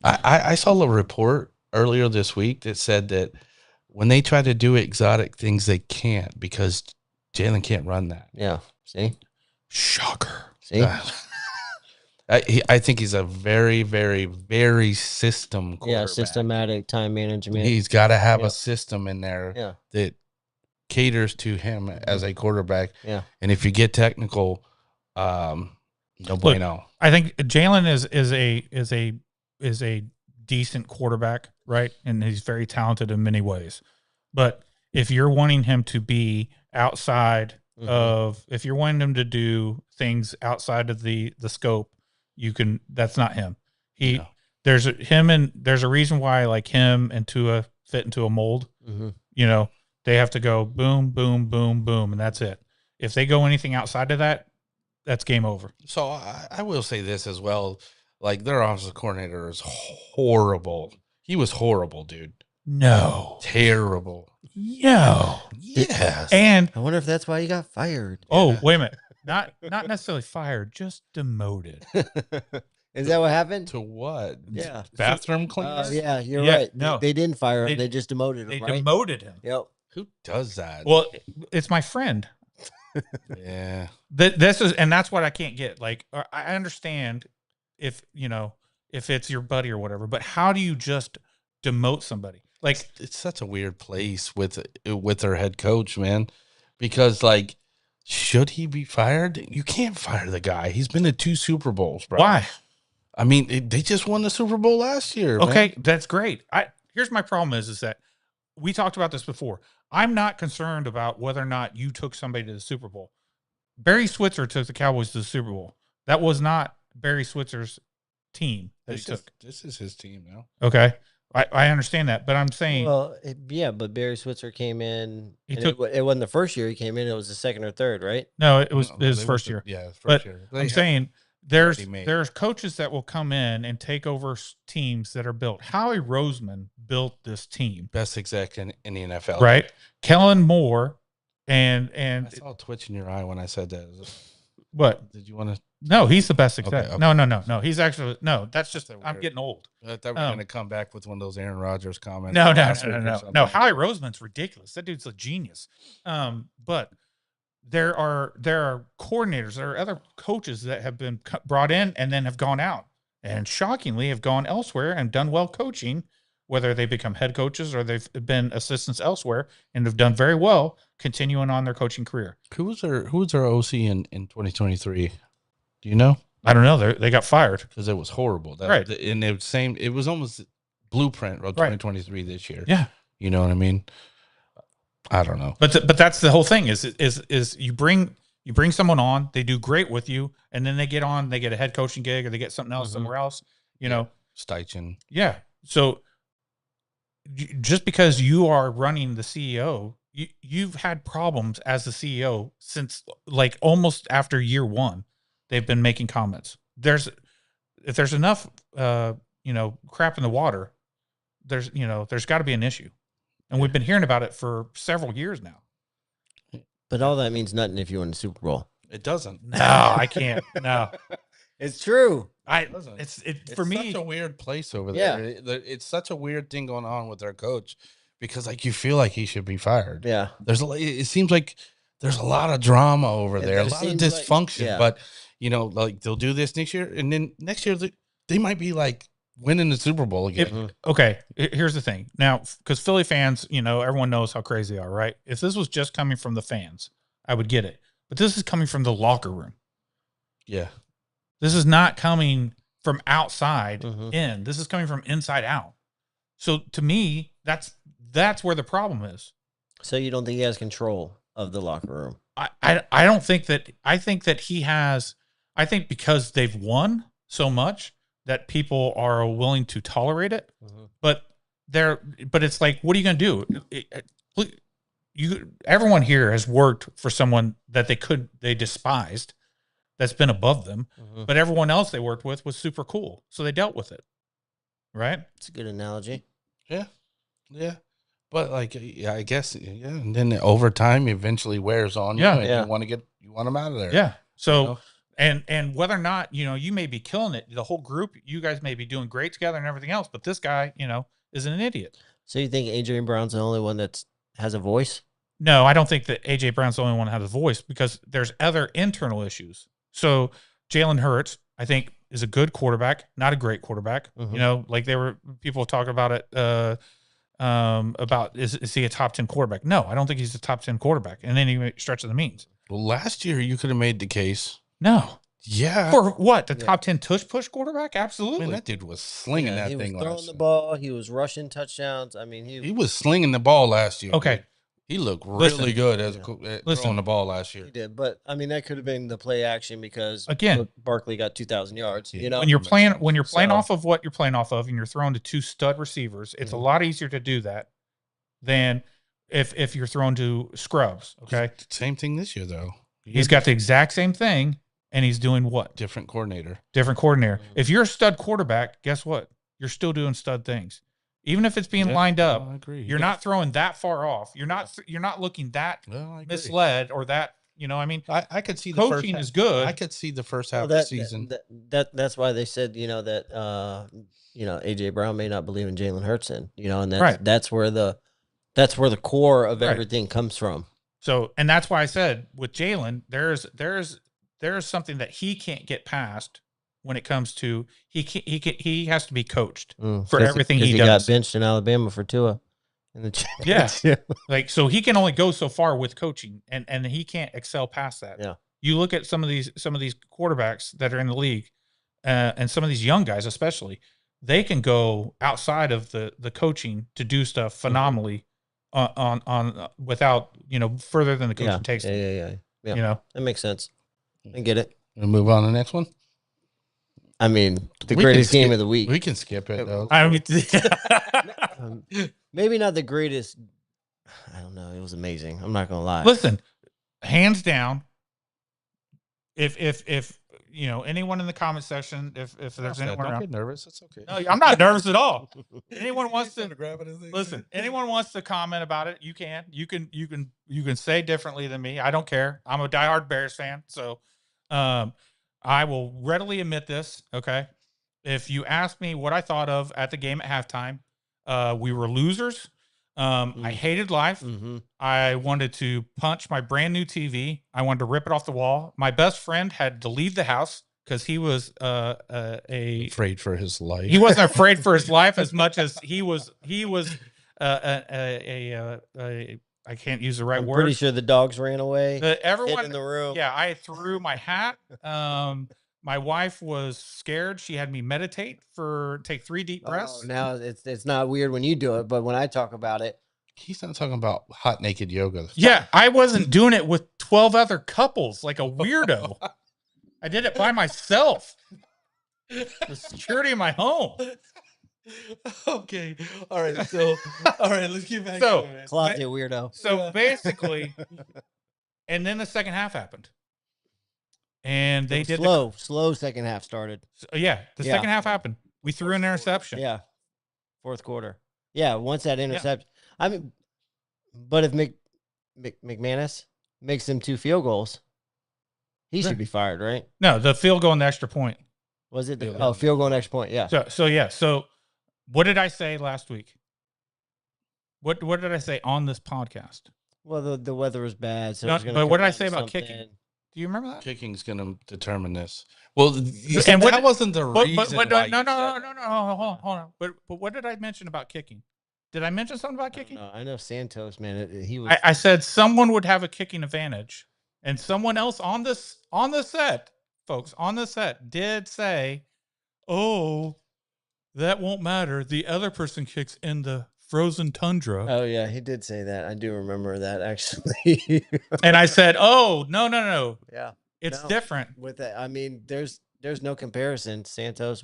I saw a report earlier this week that said that when they try to do exotic things, they can't because Jalen can't run that. Yeah. See? Shocker. See? I think he's a very, very, very system quarterback. Yeah, systematic time management. He's got to have a system in there that caters to him as a quarterback. Yeah. And if you get technical, no bueno. I think Jalen is a decent quarterback, right? And he's very talented in many ways. But if you're wanting him to be outside if you're wanting him to do things outside of the scope, that's not him. There's a reason why like him and Tua fit into a mold. They have to go boom, boom, boom, boom, and that's it. If they go anything outside of that, that's game over. So I will say this as well. Like their offensive coordinator is horrible. He was horrible, dude. No. Terrible. No. Yes. And I wonder if that's why he got fired. Oh, wait a minute. Not necessarily fired, just demoted. Is that what happened? To what? Yeah. Bathroom cleaner? Yeah, you're right. No. They didn't fire him. They just demoted him, They right? demoted him. Yep. Who does that? Well, it's my friend. Yeah. And that's what I can't get. Like, I understand if it's your buddy or whatever, but how do you just demote somebody? Like, it's such a weird place with their head coach, man, because like Should he be fired? You can't fire the guy. He's been to 2 Super Bowls, bro. Why? I mean, they just won the Super Bowl last year. Okay, man. that's great. Here's my problem is that we talked about this before. I'm not concerned about whether or not you took somebody to the Super Bowl. Barry Switzer took the Cowboys to the Super Bowl. That was not Barry Switzer's team that he took. This is his team now. Okay. I understand that, but I'm saying Well, yeah, but Barry Switzer came in. He and took- it wasn't the first year he came in. It was the second or third, right? no, it was No, his they first went year. to- Yeah, his But first year. I'm saying there's already made. there's coaches that will come in and take over teams that are built. Howie Roseman built this team, best exec in the NFL. right? Kellen Moore and I saw a twitch in your eye when I said that. what? Did you want to? No, he's the best exec. Okay. No. He's actually no. That's just That's I'm weird. getting old. I thought we were going to come back with one of those Aaron Rodgers comments. No. last week or something. No, Howie Roseman's ridiculous. That dude's a genius. But there are coordinators, there are other coaches that have been brought in and then have gone out, and shockingly have gone elsewhere and done well coaching, whether they become head coaches or they've been assistants elsewhere and have done very well continuing on their coaching career. Who was our OC in 2023? Do you know? I don't know. They got fired. Because it was horrible. Right. And it was almost blueprint of Right. 2023 this year. Yeah. You know what I mean? I don't know. But that's the whole thing is you bring someone on, they do great with you, and then they get a head coaching gig or they get something else somewhere else, you know. Steichen. Yeah. So just because you are running the CEO, you've had problems as the CEO since like almost after year one. They've been making comments. If there's enough crap in the water, there's got to be an issue. And we've been hearing about it for several years now. But all that means nothing if you win the Super Bowl. It doesn't. No, I can't. No. It's true. It's For me, such a weird place over Yeah. there. It's such a weird thing going on with our coach because like you feel like he should be fired. Yeah. It seems like there's a lot of drama over there, a it lot of seems like- dysfunction. yeah. But like they'll do this next year, and then next year they might be like winning the Super Bowl again. okay, here's the thing. Now, because Philly fans, everyone knows how crazy they are, right? If this was just coming from the fans, I would get it. But this is coming from the locker room. Yeah. This is not coming from outside Mhm. in. This is coming from inside out. So to me, that's where the problem is. So you don't think he has control of the locker room? I don't think that. I think that he has. I think because they've won so much that people are willing to tolerate it. Mhm. But it's like, what are you going to do? Everyone here has worked for someone that they despised, that's been above them. Mhm. But everyone else they worked with was super cool, so they dealt with it. Right? It's a good analogy. Yeah. But like, yeah, I guess, yeah. And then over time, eventually wears on. Yeah. You, and Yeah. you want them out of there. Yeah. So. You know? And whether or not, you may be killing it, the whole group, you guys may be doing great together and everything else, but this guy, is an idiot. So you think AJ Brown's the only one that has a voice? No, I don't think that AJ Brown's the only one that has a voice because there's other internal issues. So Jalen Hurts, I think, is a good quarterback, not a great quarterback. Mhm. Like people talk about it, about is he a top 10 quarterback? No, I don't think he's a top 10 quarterback in any stretch of the means. Well, last year you could have made the case. No. Yeah. For what? The Yeah. top 10 tush push quarterback? I Absolutely. mean, that dude was slinging that he thing was throwing last the year. ball. He was rushing touchdowns. I mean, He was slinging the ball last year. Okay. dude. He looked really Listen. good at Listen. throwing the ball last year. he did. But I mean, that could have been the play action because Again. Barkley got 2,000 yards. Yeah. You know, when you're playing So- off of what you're playing off of and you're throwing to two stud receivers, it's a Mhm. lot easier to do that than if you're thrown to scrubs. Okay. Same thing this year, though. He's got the exact same thing and he's doing what? different coordinator. Different coordinator. Mhm. If you're a stud quarterback, guess what? You're still doing stud things. Even if it's being Yeah, lined no, up, I agree. you're not throwing that far off. You're not looking that Well, I agree. misled or that, I mean, I could see the first coaching half. is good. I could see the first half Well, of the that, season. that's why they said, that AJ Brown may not believe in Jalen Hurts and Right. that's where the core of Right. everything comes from. So, and that's why I said with Jalen, there's something that he can't get past when it comes to he has to be coached for everything he He does. got benched in Alabama for Tua. in the Yeah. championship. Like, so he can only go so far with coaching, and he can't excel past that. Yeah. You look at some of these quarterbacks that are in the league, and some of these young guys, especially, they can go outside of the coaching to do stuff phenomenally on without further than the coaching takes them. Yeah. You know, That makes sense. I get it. We'll move on to the next one. I mean, the We greatest can game skip- of the week. We can skip it though. I mean, Maybe not the greatest. I don't know. It was amazing. I'm not gonna lie. listen, hands down. If anyone in the comment section, if there's anyone Don't around, get nervous. It's okay. no, I'm not nervous at all. Anyone wants to grab it as they listen, anyone wants to comment about it, you can say differently than me. I don't care. I'm a diehard Bears fan, so I will readily admit this. Okay, if you ask me what I thought of at the game at halftime, we were losers. I hated life. Mm-hmm. I wanted to punch my brand new TV. I wanted to rip it off the wall. My best friend had to leave the house because he was afraid for his life. he wasn't afraid for his life as much as he was I can't use the right I'm word. pretty sure the dogs ran away. Everyone in the room. Yeah, I threw my hat. My wife was scared. She had me take 3 deep breaths. Oh, now it's not weird when you do it, but when I talk about it, He's not talking about hot naked yoga. Yeah, I wasn't doing it with 12 other couples like a weirdo. I did it by myself. The security of my home. Okay. All right. So, all right. Let's get back So- to it. closet weirdo. So basically, and then the second half happened. And they did slow second half started. the second half happened. We threw an interception. Yeah, fourth quarter. Yeah, once that interception. I mean, but if McManus makes them 2 field goals, he should be fired, right? No, the field goal and the extra point. Was it? Field goal. Field goal next point. Yeah. So what did I say last week? What did I say on this podcast? Well, the weather was bad, so No, it was gonna but what did come I down say to about something. kicking? Do you remember that? Kicking's going to determine this. Well, And what- that wasn't the But, reason. but, why no, you no, said no, it. no, hold on. But what did I mention about kicking? Did I mention something about kicking? I know Santos, man. He was. I said someone would have a kicking advantage, and someone else on the set, folks, on the set did say, "Oh, that won't matter. The other person kicks in the frozen tundra." Oh yeah, he did say that. I do remember that actually. And I said, "Oh, no. Yeah. It's No. different." With that, I mean, there's no comparison. Santos.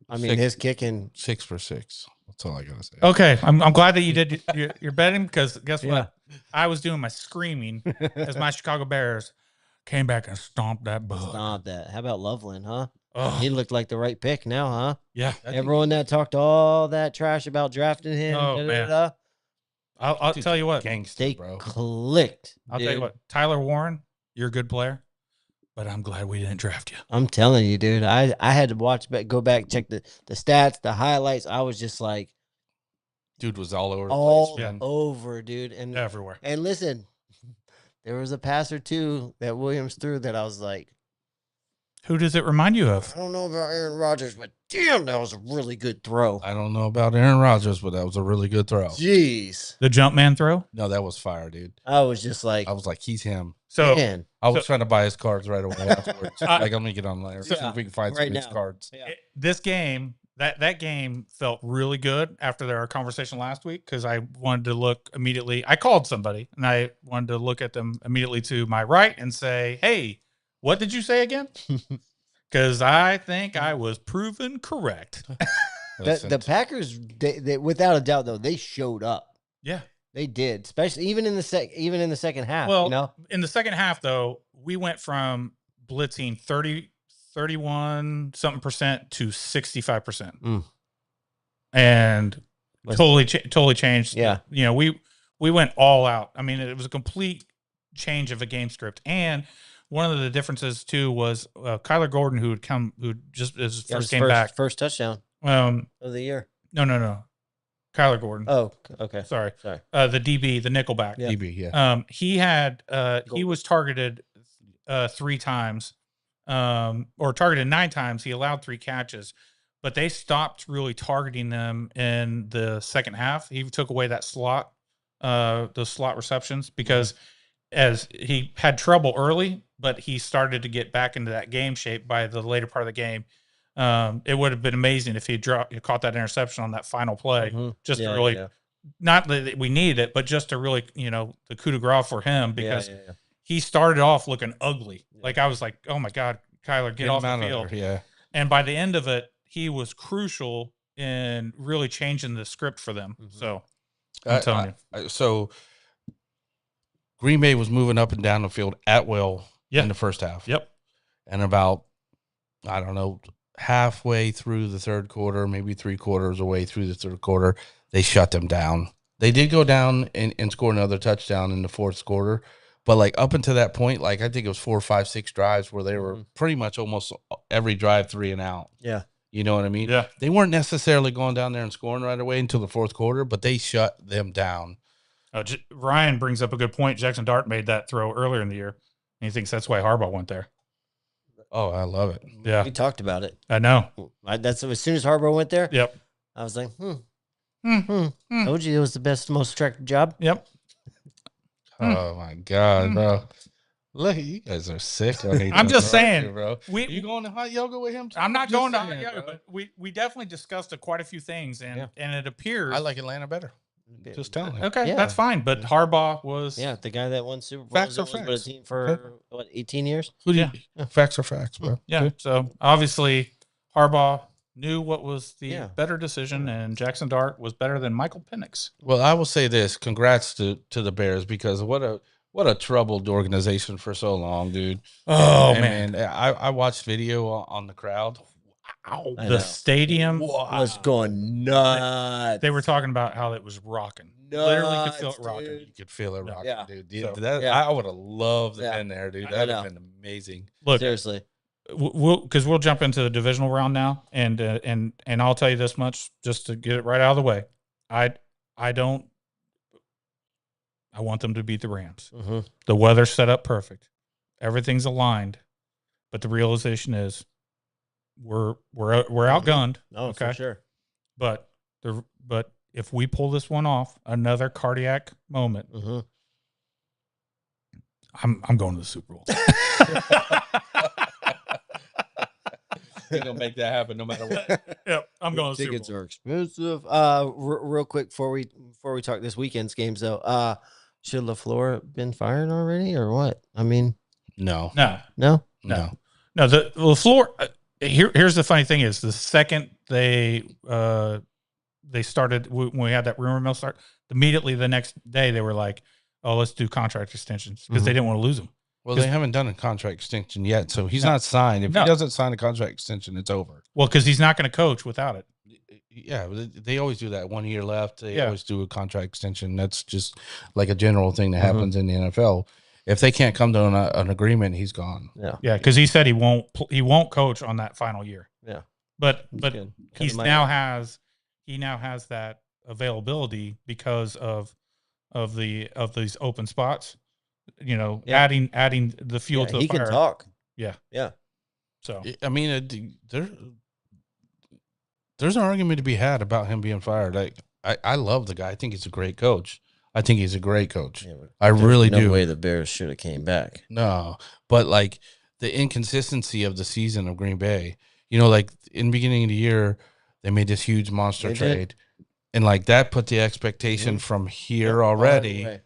I mean, Six. his kicking. 6 for 6. That's all I got to say. Okay, I'm glad that you did your betting, because guess Yeah. what? I was doing my screaming as my Chicago Bears came back and stomped that bug. Stop that. How about Loveland, huh? Ugh. He looked like the right pick now, huh? Yeah, I think- Everyone that talked all that trash about drafting him, Oh, man. I'll Dude's tell you what. Gangster, they bro. clicked. I'll tell you dude. what. Tyler Warren, you're a good player, but I'm glad we didn't draft you. I'm telling you, dude. I had to go back, check the stats, the highlights. I was just like Dude was all over the all place, man. over, dude. And Everywhere. and listen, there was a pass or two that Williams threw that I was like, Who does it remind you of? I don't know about Aaron Rodgers, but damn, that was a really good throw. I don't know about Aaron Rodgers, but that was a really good throw. Jeez. The jump man throw? No, that was fire, dude. I was just like, I was like, he's him. So man. I was So- trying to buy his cards right away afterwards. Like, let me get online. So- See if we can find Right some of his now. cards. Yeah. this game, that game felt really good after our conversation last week, because I wanted to look immediately. I called somebody and I wanted to look at them immediately to my right and say, "Hey, what did you say again?" Because I think I was proven correct. Listen, The Packers, they without a doubt, though, they showed up. Yeah. They did, especially even in the second half. Well, you know, in the second half, though, we went from blitzing 31 something percent to 65%. Mm. And Was- totally changed. Yeah. You know, we went all out. I mean, it was a complete change of a game script. And one of the differences too was Kyler Gordon, who just his Yeah, first his game back. first touchdown No. of the year. Kyler Gordon. Oh, okay. Sorry. Sorry. The DB, the nickelback. Yeah. DB, yeah. He was targeted 3 times, or targeted 9 times. He allowed 3 catches, but they stopped really targeting them in the second half. He took away that slot, those slot receptions, because as he had trouble early, but he started to get back into that game shape by the later part of the game. It would have been amazing if he caught that interception on that final play, just to really, not that we needed it, but just to really, the coup de grace for him, because he started off looking ugly. Like, I was like, oh my God, Kyler, get off the field. And by the end of it, he was crucial in really changing the script for them. So I'm telling you. So Green Bay was moving up and down the field at will in the first half. Yep. And about, I don't know, halfway through the third quarter, maybe 3/4 away through the third quarter, they shut them down. They did go down and score another touchdown in the fourth quarter. But, like, up until that point, like, I think it was 4, 5, 6 drives where they were pretty much almost every drive 3 and out. Yeah. You know what I mean? Yeah. They weren't necessarily going down there and scoring right away until the fourth quarter, but they shut them down. Ryan brings up a good point. Jackson Dart made that throw earlier in the year, and he thinks that's why Harbaugh went there. Oh, I love it. Yeah. We talked about it. I know. That's as soon as Harbaugh went there. Yep. I was like, told you it was the best, most attractive job. Yep. Oh my God, bro! Look, you guys are sick. I'm just saying, bro. You going to hot yoga with him? I'm not going to hot yoga, but we definitely discussed quite a few things, and it appears I like Atlanta better. Just telling you. Okay, that's fine. But Harbaugh was the guy that won Super Bowl. Facts are facts. But a team for what, 18 years? Facts are facts, bro. Yeah. So obviously Harbaugh knew what was the better decision, and Jackson Dart was better than Michael Penix. Well, I will say this: congrats to the Bears, because what a troubled organization for so long, dude. Oh, man, I watched video on the crowd. Wow, the stadium was going nuts. They were talking about how it was rocking. Literally could feel it rocking. You could feel it rocking, dude. So, I would have loved to have been there, dude. That would have been amazing. Look, seriously. We'll jump into the divisional round now, and I'll tell you this much just to get it right out of the way. I want them to beat the Rams. The weather's set up perfect, everything's aligned, but the realization is we're outgunned. Okay, for sure. But if we pull this one off, another cardiac moment, I'm going to the Super Bowl. You're gonna make that happen no matter what. Yep, I'm going to the Super Bowl. Tickets are expensive. Real quick before we talk this weekend's games though, should LaFleur been fired already or what? I mean, no. The LaFleur. Here's the funny thing is, the second they started, when we had that rumor mill start, immediately the next day they were like, oh, let's do contract extensions, because they didn't want to lose him. Well, they haven't done a contract extension yet, so he's not signed. If he doesn't sign a contract extension, it's over. Well, because he's not going to coach without it. Yeah, they always do that. 1 year left, they always do a contract extension. That's just like a general thing that happens in the NFL. If they can't come to an agreement, he's gone. Yeah, because he said he won't coach on that final year. Yeah, but he now has that availability because of these open spots. Adding the fuel to the fire. He can talk. Yeah. So I mean, there's an argument to be had about him being fired. Like, I love the guy. I think he's a great coach. Yeah, I really do. No way the Bears should have came back. No, but like the inconsistency of the season of Green Bay. Like in the beginning of the year, they made this huge monster trade, and like that put the expectation from here already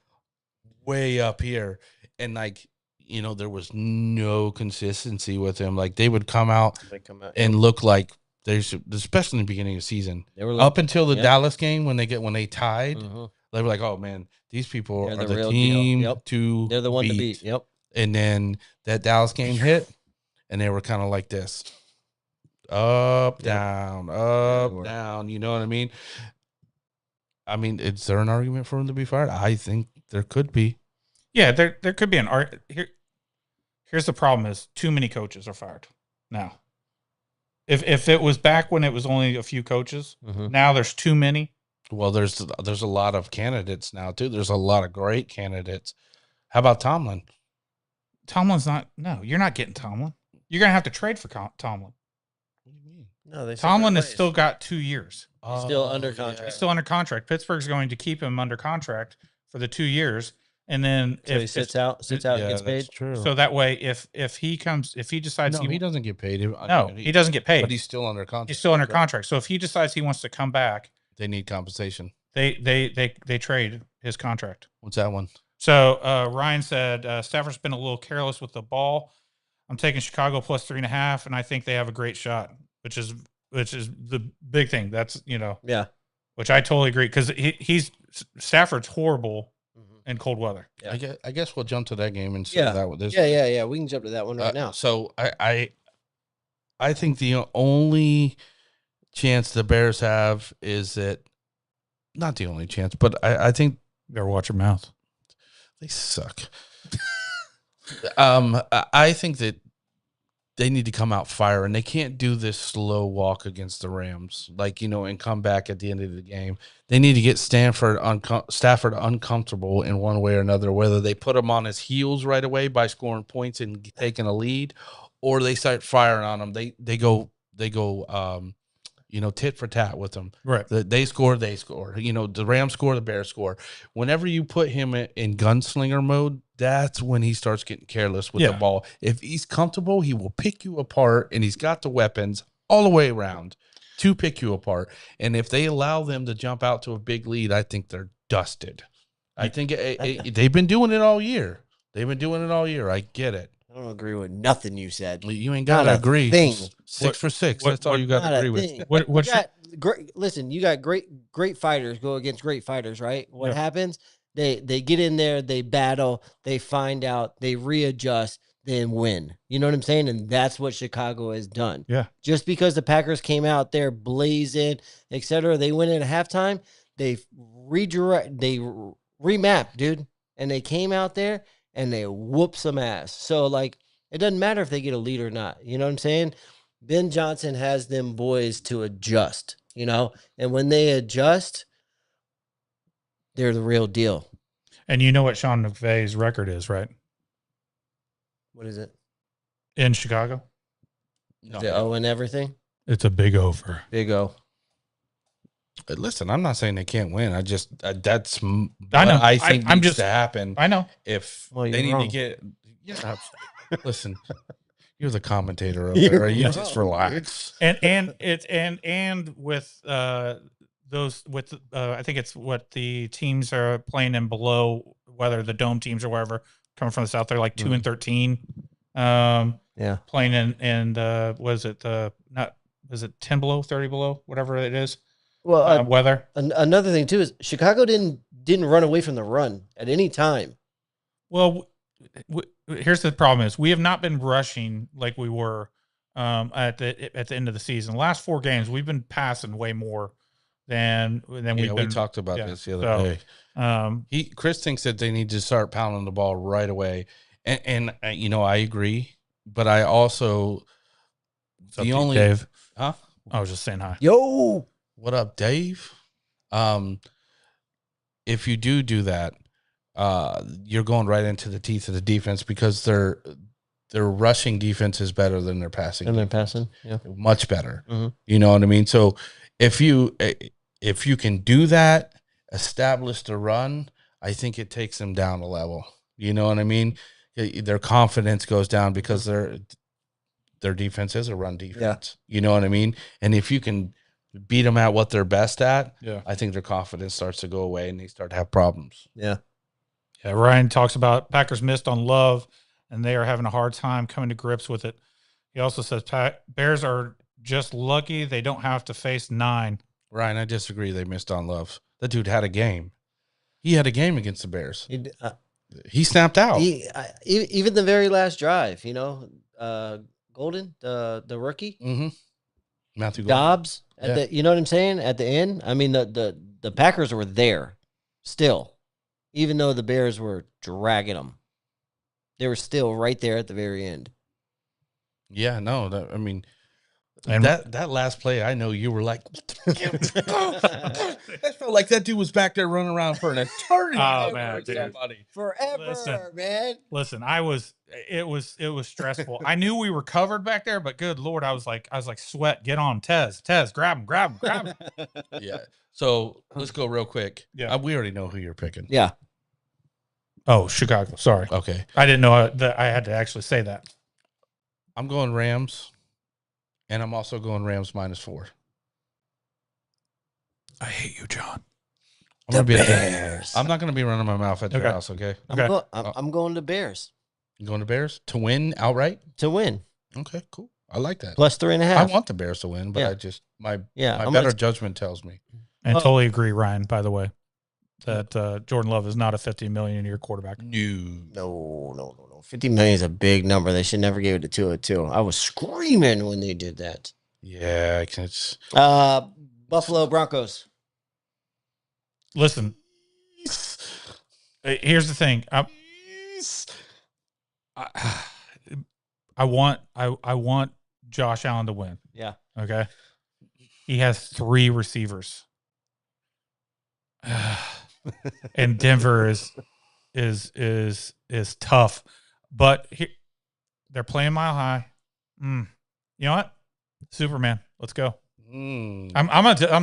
way up here, and like there was no consistency with him. Like they would come out and look like especially in the beginning of the season, up until the Dallas game when they tied. They were like, "Oh man, these people are the team to They're the one beat. to beat." Yep. And then that Dallas game hit, and they were kind of like this, up, down, up, down. You know what I mean? I mean, is there an argument for him to be fired? I think there could be. Yeah, there could be an argument. Here's the problem: is too many coaches are fired now. If it was back when it was only a few coaches, now there's too many. Well, there's a lot of candidates now too. There's a lot of great candidates. How about Tomlin? Tomlin's not. No, you're not getting Tomlin. You're gonna have to trade for Tomlin. What do you mean? No, they Tomlin separate has ways. still got 2 years. He's still under contract. He's still under contract. Pittsburgh's going to keep him under contract for the 2 years, and then So he sits out, Yeah, gets paid. that's true. So that way, if he decides no, he doesn't get paid. he doesn't get paid. But he's still under contract. He's still under contract. So if he decides he wants to come back, They need compensation. they trade his contract. What's that one? So Ryan said Stafford's been a little careless with the ball. I'm taking Chicago plus 3.5, and I think they have a great shot, which is the big thing. That's Yeah. which I totally agree because he's Stafford's horrible in cold weather. Yeah. I guess we'll jump to that game and start that with this. Yeah. We can jump to that one right now. So I think the only chance the Bears have is that, not the only chance, but I think You better watch your mouth. they suck. I think that they need to come out fire, and they can't do this slow walk against the Rams, and come back at the end of the game. They need to get Stafford uncomfortable in one way or another, whether they put him on his heels right away by scoring points and taking a lead, or they start firing on him. They go tit for tat with them. Right. They score. The Rams score, the Bears score. Whenever you put him in gunslinger mode, that's when he starts getting careless with the ball. If he's comfortable, he will pick you apart, and he's got the weapons all the way around to pick you apart. And if they allow them to jump out to a big lead, I think they're dusted. I think they've been doing it all year. I get it. I don't agree with nothing you said. You ain't got to agree. Thing. 6 for 6. That's all you got to agree with. Listen, you got great fighters go against great fighters, right? What happens? They get in there, they battle, they find out, they readjust, then win. You know what I'm saying? And that's what Chicago has done. Yeah. Just because the Packers came out there blazing, etc., they went in at halftime. They remap, dude, and they came out there and they whoop some ass. So it doesn't matter if they get a lead or not. You know what I'm saying? Ben Johnson has them boys to adjust. And when they adjust, they're the real deal. And you know what Sean McVay's record is, right? What is it? In Chicago? No. The O and everything? It's a big over. Big O. Listen, I'm not saying they can't win. I just that's I know. I think I'm needs just to happen. I know. If Well, they need wrong. to get listen, you're the commentator over there. You just relax. And with those with I think it's what the teams are playing in below, whether the dome teams or wherever coming from the south, they're like 2-13. Playing in was it 10 below, 30 below, whatever it is. Well, weather. Another thing too is Chicago didn't run away from the run at any time. Well, here's the problem: is we have not been rushing like we were at the end of the season. The last 4 games, we've been passing way more than we've been. We talked about this the other day. Chris thinks that they need to start pounding the ball right away, and I agree, but I also Dave. Huh? I was just saying hi. Yo, what up, Dave? If you do that, you're going right into the teeth of the defense because their rushing defense is better than their passing. And they're passing, yeah, much better. Mm-hmm. You know what I mean? So if you can do that, establish the run, I think it takes them down a level. You know what I mean? Their confidence goes down because their defense is a run defense. Yeah. You know what I mean? And if you can beat them at what they're best at, I think their confidence starts to go away and they start to have problems. Yeah. Yeah. Ryan talks about Packers missed on Love, and they are having a hard time coming to grips with it. He also says Bears are just lucky they don't have to face 9. Ryan, I disagree. They missed on Love. That dude had a game. He had a game against the Bears. He snapped out. Even the very last drive, Golden, the rookie, Matthew Dobbs. You know what I'm saying? At the end, I mean, the Packers were there still, even though the Bears were dragging them. They were still right there at the very end. Yeah, no, And that last play, I know you were like, I felt like that dude was back there running around for an eternity. Oh, man, dude. Somebody. Forever, man. Listen, it was stressful. I knew we were covered back there, but good Lord, I was like, sweat, get on, Tez, grab him. Yeah. So let's go real quick. Yeah. We already know who you're picking. Yeah. Oh, Chicago. Sorry. Okay. I didn't know that I had to actually say that. I'm going Rams, and I'm also going Rams -4. I hate you, John. The Bears. I'm not going to be running my mouth at your Okay. house, okay? Okay. I'm going to Bears You going to Bears to win outright? to win. Okay, cool. I like that. Plus 3.5. I want the Bears to win, but Yeah. I just my Yeah, my I'm better gonna- judgment tells me. And Well- totally agree, Ryan, by the way, that Jordan Love is not a $50 million a year quarterback. No. 50 million is a big number. They should never give it to 202. I was screaming when they did that. Yeah, it's Buffalo Broncos. Listen, here's the thing. I want Josh Allen to win. Yeah. Okay. He has 3 receivers. And Denver is tough. But they're playing Mile High. You know what? Superman. Let's go. I'm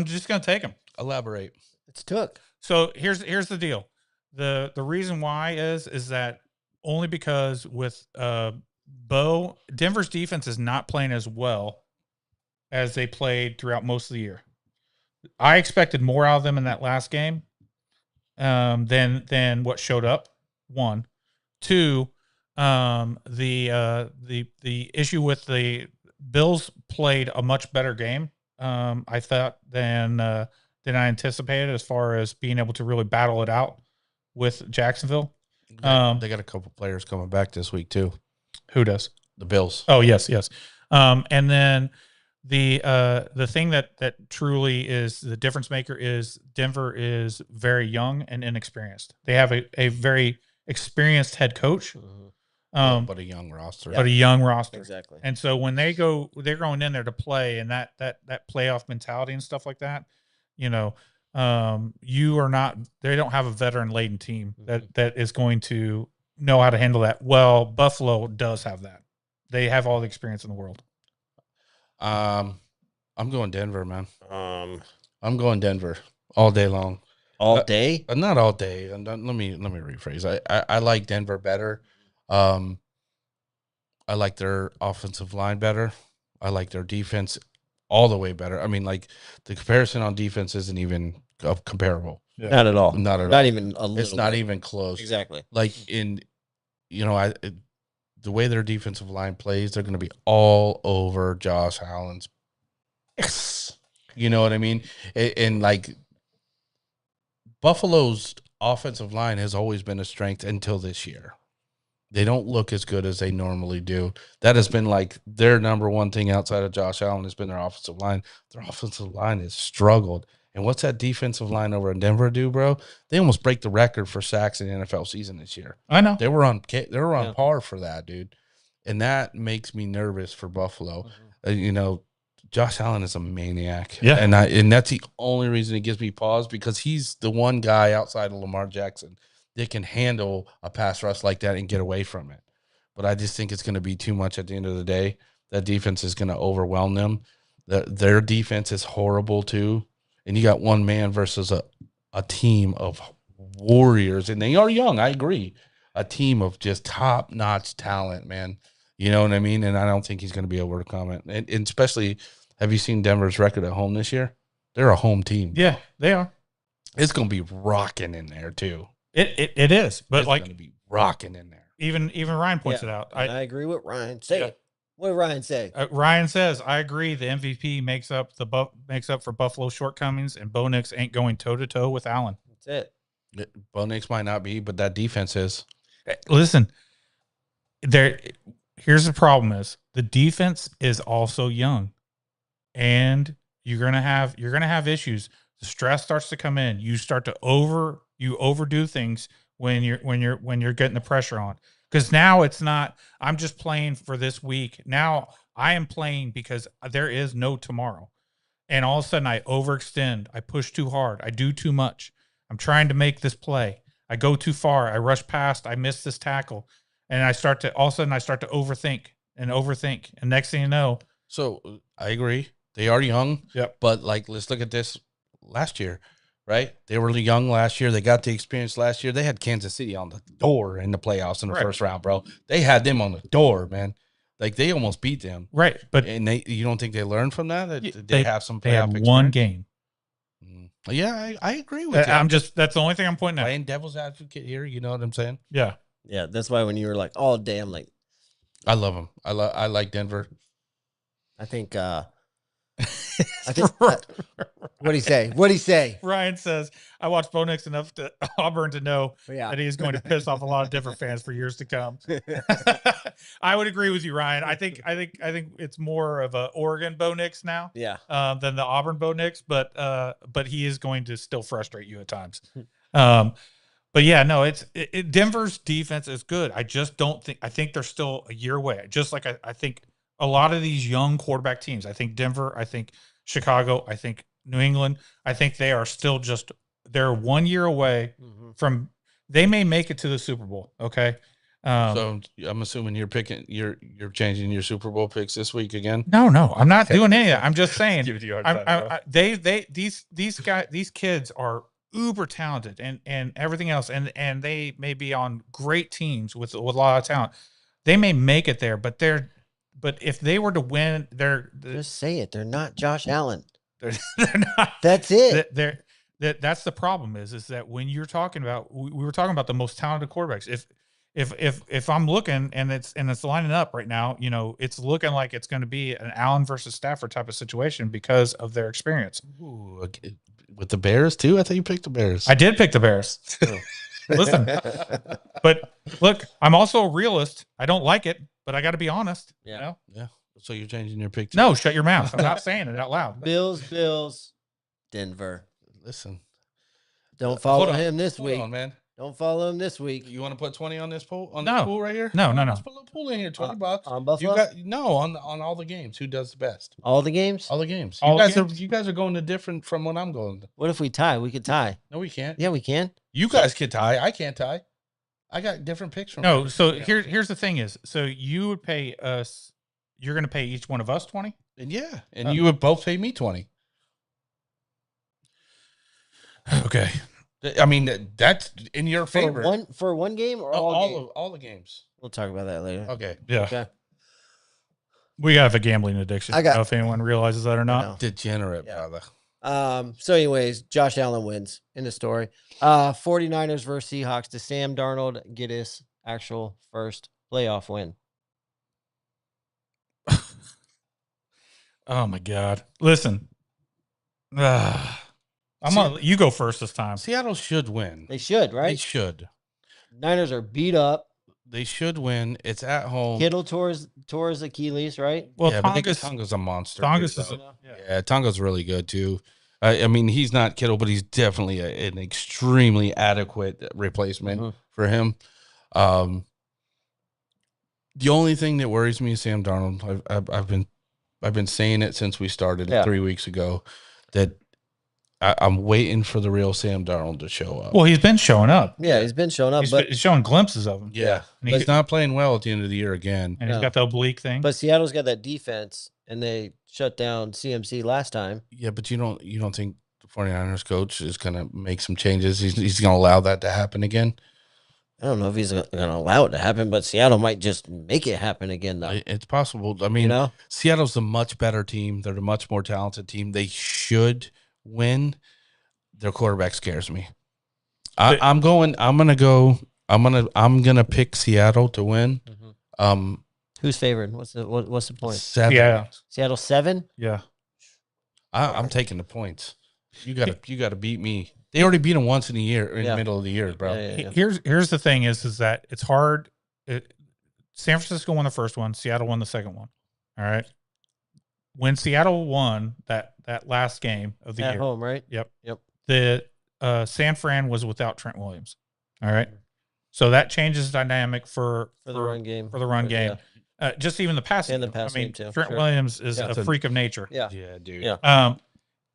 just gonna take him. Elaborate. It's took. So here's the deal. The reason why is that only because with Denver's defense is not playing as well as they played throughout most of the year. I expected more out of them in that last game than what showed up. 1, 2, the issue with the Bills played a much better game. I thought than I anticipated as far as being able to really battle it out with Jacksonville. They got a couple players coming back this week too. Who does? The Bills. Oh, yes. And then the thing that truly is the difference maker is Denver is very young and inexperienced. They have a very experienced head coach, But a young roster. but a young roster. Exactly. And so when they're going in there to play and that playoff mentality and stuff like that, you know, they don't have a veteran laden team that is going to know how to handle that. Well, Buffalo does have that. They have all the experience in the world. I'm going Denver, man. I'm going Denver all day long. All day? Not all day. And let me rephrase. I like Denver better. I like their offensive line better. I like their defense all the way better. I mean, like the comparison on defense isn't even comparable. Yeah. Not at all. Not at all. Not even a little. It's not bit. even close. Exactly. Like the way their defensive line plays, they're going to be all over Josh Allen's. You know what I mean? And like Buffalo's offensive line has always been a strength until this year. They don't look as good as they normally do. That has been like their number one thing outside of Josh Allen has been their offensive line. Their offensive line has struggled. And what's that defensive line over in Denver do, bro? They almost break the record for sacks in the NFL season this year. I know. They were on par for that, dude. And that makes me nervous for Buffalo. Josh Allen is a maniac. Yeah. And that's the only reason it gives me pause, because he's the one guy outside of Lamar Jackson that can handle a pass rush like that and get away from it. But I just think it's going to be too much at the end of the day. That defense is going to overwhelm them. Their defense is horrible too. And you got one man versus a team of warriors. And they are young, I agree. A team of just top-notch talent, man. You know what I mean? And I don't think he's going to be able to comment. And especially, have you seen Denver's record at home this year? They're a home team. Yeah, they are. It's going to be rocking in there too. It is, but It's going to be rocking in there. even Ryan points it out. I agree with Ryan. Say it. What did Ryan say? Ryan says, "I agree. The MVP makes up for Buffalo's shortcomings, and Bo Nix ain't going toe to toe with Allen." That's it. Bo Nix might not be, but that defense is. Listen, here's the problem: is the defense is also young, and you're gonna have issues. The stress starts to come in. You start to overdo things when you're getting the pressure on. Because now it's not, I'm just playing for this week. Now I am playing because there is no tomorrow. And all of a sudden I overextend. I push too hard. I do too much. I'm trying to make this play. I go too far. I rush past. I miss this tackle. And all of a sudden I start to overthink and overthink. And next thing you know. So I agree. They are young. Yep. But like, let's look at this last year, right? They were young last year. They got the experience last year. They had Kansas City on the door in the playoffs in the first round, bro. They had them on the door, man. Like they almost beat them. Right. But you don't think they learned from that? They have some they have playoff one experience? game. Yeah, I agree with you. That's the only thing I'm pointing at. Playing devil's advocate here. You know what I'm saying? Yeah. Yeah, that's why when you were like, "Oh, damn," like I love them. I like Denver. I think what'd he say? What'd he say? Ryan says, I watched Bo Nix enough to Auburn to know that he is going to piss off a lot of different fans for years to come. I would agree with you, Ryan. I think it's more of a Oregon Bo Nix now, than the Auburn Bo Nix, but he is going to still frustrate you at times. But yeah, no, Denver's defense is good. I just don't think. I think they're still a year away. Just like I think a lot of these young quarterback teams. I think Denver. I think Chicago. I think New England. I think they are still they're 1 year away from. They may make it to the Super Bowl. Okay. So I'm assuming you're changing your Super Bowl picks this week again. No, I'm not doing any of that. I'm just saying. These kids are uber talented and everything else, and they may be on great teams with a lot of talent. They may make it there, but if they were to win, just say it. They're not Josh Allen. They're not. That's it. That's the problem is that when you're talking about, we were talking about the most talented quarterbacks. If I'm looking and it's lining up right now, it's looking like it's going to be an Allen versus Stafford type of situation because of their experience. Ooh, okay. With the Bears too? I thought you picked the Bears. I did pick the Bears. Listen, but look, I'm also a realist. I don't like it, but I got to be honest. Yeah. So you're changing your pick too? No, shut your mouth. I'm not saying it out loud. Bills, Denver. Listen, don't follow him this week. Hold on, man. Don't follow him this week. You want to put 20 on this pool? On this pool right here? No. Let's put a little pool in here. $20 on Buffalo. On all the games. Who does the best? All the games. All the games. You guys are going to different from what I'm going to. What if we tie? We could tie. No, we can't. Yeah, we can. You guys could tie. I can't tie. I got different picks from. No. So here's the thing is, so you would pay us. You're going to pay each one of us 20. And you would both pay me 20. Okay. I mean, that's in your favor. For one game or all the games. We'll talk about that later. Okay. Yeah. Okay. We have a gambling addiction. I don't know if anyone realizes that or not. Degenerate, brother. So anyways, Josh Allen wins in the story. 49ers versus Seahawks. Does Sam Darnold get his actual first playoff win? Oh my God. Listen. You go first this time. Seattle should win. They should, right? They should. Niners are beat up. They should win. It's at home. Kittle tore his Achilles, right? Well, Tonga's a monster. Tonga's really good too. I mean, he's not Kittle, but he's definitely an extremely adequate replacement for him. The only thing that worries me is Sam Darnold. I've been saying it since we started 3 weeks ago that I'm waiting for the real Sam Darnold to show up. Well, he's been showing up. Yeah, he's been showing up. He's showing glimpses of him. Yeah. And he's not playing well at the end of the year again. And he's got the oblique thing. But Seattle's got that defense, and they shut down CMC last time. Yeah, but you don't think the 49ers coach is going to make some changes? He's going to allow that to happen again? I don't know if he's going to allow it to happen, but Seattle might just make it happen again, though. It's possible. I mean, Seattle's a much better team. They're a much more talented team. They should win. Their quarterback scares me. I'm gonna pick Seattle to win. Who's favored? What's the point? 7. Yeah. Seattle 7? Yeah. I'm taking the points. You gotta beat me. They already beat them once in the middle of the year, bro. Yeah. Here's the thing is that it's hard. San Francisco won the first one. Seattle won the second one. All right. When Seattle won that last game of the year at home, right? Yep. The San Fran was without Trent Williams. All right. So that changes the dynamic for the run game. For the run game. Just even the passing. And the game. passing I mean, game, too. Trent Sure. Williams is Yeah. a freak of nature. Yeah. Yeah, dude. Yeah.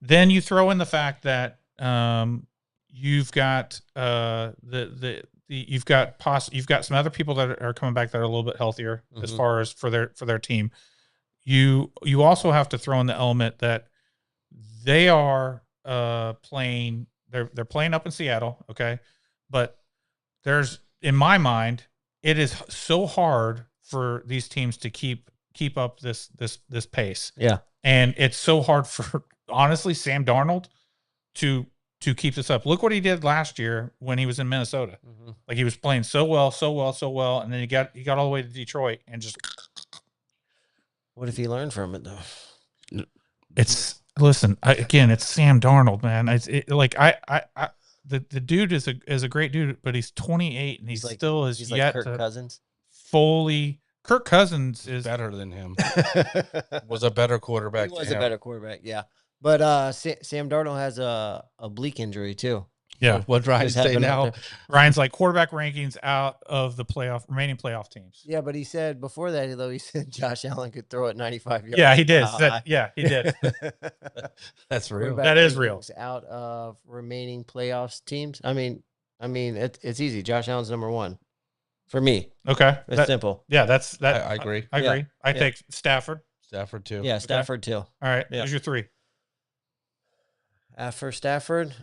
Then you throw in the fact that you've got you've got some other people that are coming back that are a little bit healthier as far as for their team. You also have to throw in the element that they are playing. They're playing up in Seattle, okay, but there's in my mind it is so hard for these teams to keep up this pace. Yeah. And it's so hard for honestly Sam Darnold to keep this up. Look what he did last year when he was in Minnesota. Like he was playing so well, and then he got all the way to Detroit and just. What if he learned from it though? It's it's Sam Darnold, man. The dude is a great dude, but he's 28 and he's still he's yet like Kirk to Cousins. fully. Kirk Cousins is better than him. Was a better quarterback. He was a better quarterback, yeah. But Sam Darnold has a oblique injury too. Yeah. What Ryan say now? Ryan's like quarterback rankings out of the remaining playoff teams. Yeah, but he said before that, though, he said Josh Allen could throw it 95 yards. Yeah, he did. He did. That's real. That is real. Out of remaining playoffs teams. I mean, it's easy. Josh Allen's number one for me. Okay, It's simple. Yeah, that's that. I agree. I agree. I Yeah. take Stafford. Stafford too. Yeah, Stafford too. All right, Yeah. there's your three. For Stafford,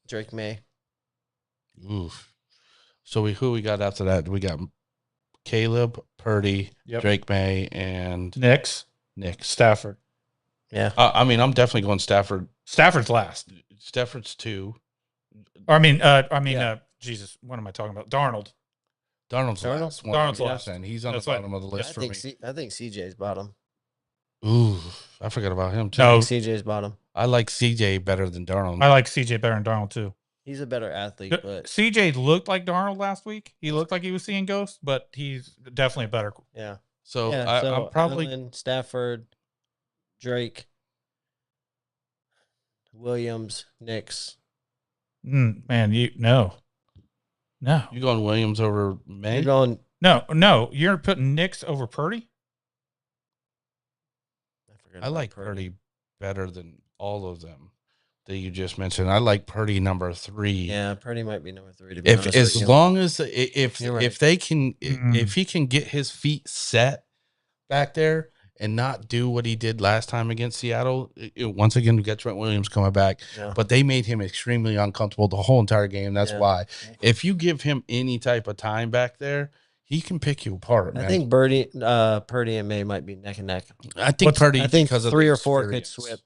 Drake May. Oof. So who we got after that? We got Caleb, Purdy, Drake May, and Nick Stafford. Yeah. I mean, I'm definitely going Stafford. Stafford's last. Stafford's 2. Yeah. Jesus, what am I talking about? Darnold. Darnold's last. Darnold's last. And he's on That's the bottom of the list for me. I think CJ's bottom. Ooh, I forgot about him too. No. CJ's bottom. I like CJ better than Darnold. I like CJ better than Darnold too. He's a better athlete, but CJ looked like Darnold last week. He looked like he was seeing ghosts, but he's definitely a better. yeah. So, Yeah, I'm probably Allen, Stafford, Drake, Williams, Knicks. Man, no. you going Williams over May? You're going. No. You're putting Knicks over Purdy. I like Purdy better than all of them that you just mentioned. I like Purdy number 3. Yeah, Purdy might be number 3. To be honest As with you. long as if You're right. if they can if he can get his feet set back there and not do what he did last time against Seattle, once again we got Trent Williams coming back, but they made him extremely uncomfortable the whole entire game. That's why if you give him any type of time back there, he can pick you apart. Man. I think Purdy and May might be neck and neck. I think Purdy. I think because 3 of or 4 could experience. swip.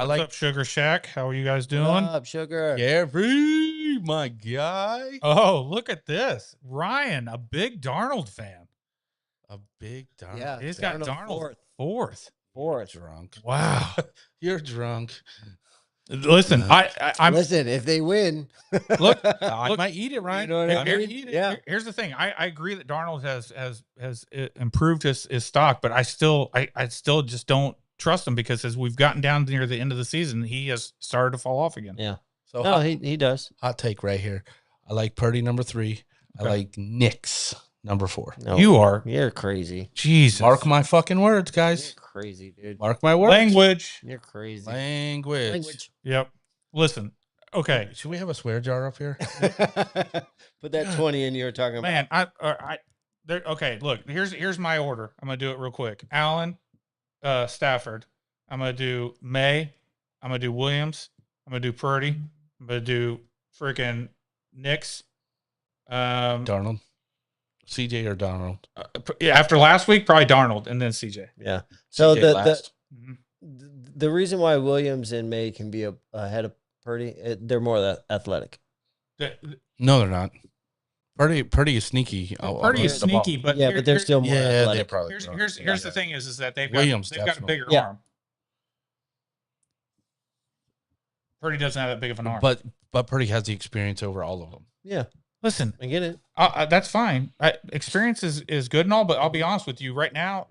What's up, Sugar Shack? How are you guys doing? What up, Sugar? Gary, my guy. Oh, look at this. Ryan, a big Darnold fan. A big Darnold. Yeah, He's got Darnold fourth. Drunk. Wow. You're drunk. Listen, I'm Listen, if they win, look. I might eat it, Ryan. You know what I I'm mean? gonna eat it. Yeah. Here's the thing. I agree that Darnold has improved his stock, but I still just don't trust him because as we've gotten down near the end of the season, he has started to fall off again. Yeah. So No, he does. hot take right here. I like Purdy number 3. Okay. I like Knicks number 4. No, you're crazy. Jesus. Mark my fucking words, You're guys. crazy, dude. Mark my words. Language. You're crazy. Language. Yep. Listen. Okay. Should we have a swear jar up here? Put that 20 in you were talking about. Man, okay, look, here's my order. I'm gonna do it real quick. Allen, Stafford. I'm gonna do May. I'm gonna do Williams. I'm gonna do Purdy. I'm gonna do freaking Knicks. Darnold. CJ or Darnold? After last week, probably Darnold and then CJ. Yeah. So CJ last. the reason why Williams and May can be ahead of Purdy, they're more athletic. No, they're not. Purdy is sneaky. Purdy is sneaky, but yeah, but they're still more athletic. they're probably. Here's the thing is that they've Williams got a bigger Yeah. arm. Purdy doesn't have that big of an arm. But Purdy has the experience over all of them. Yeah. Listen, I get it. that's fine. Experience is good and all, but I'll be honest with you right now.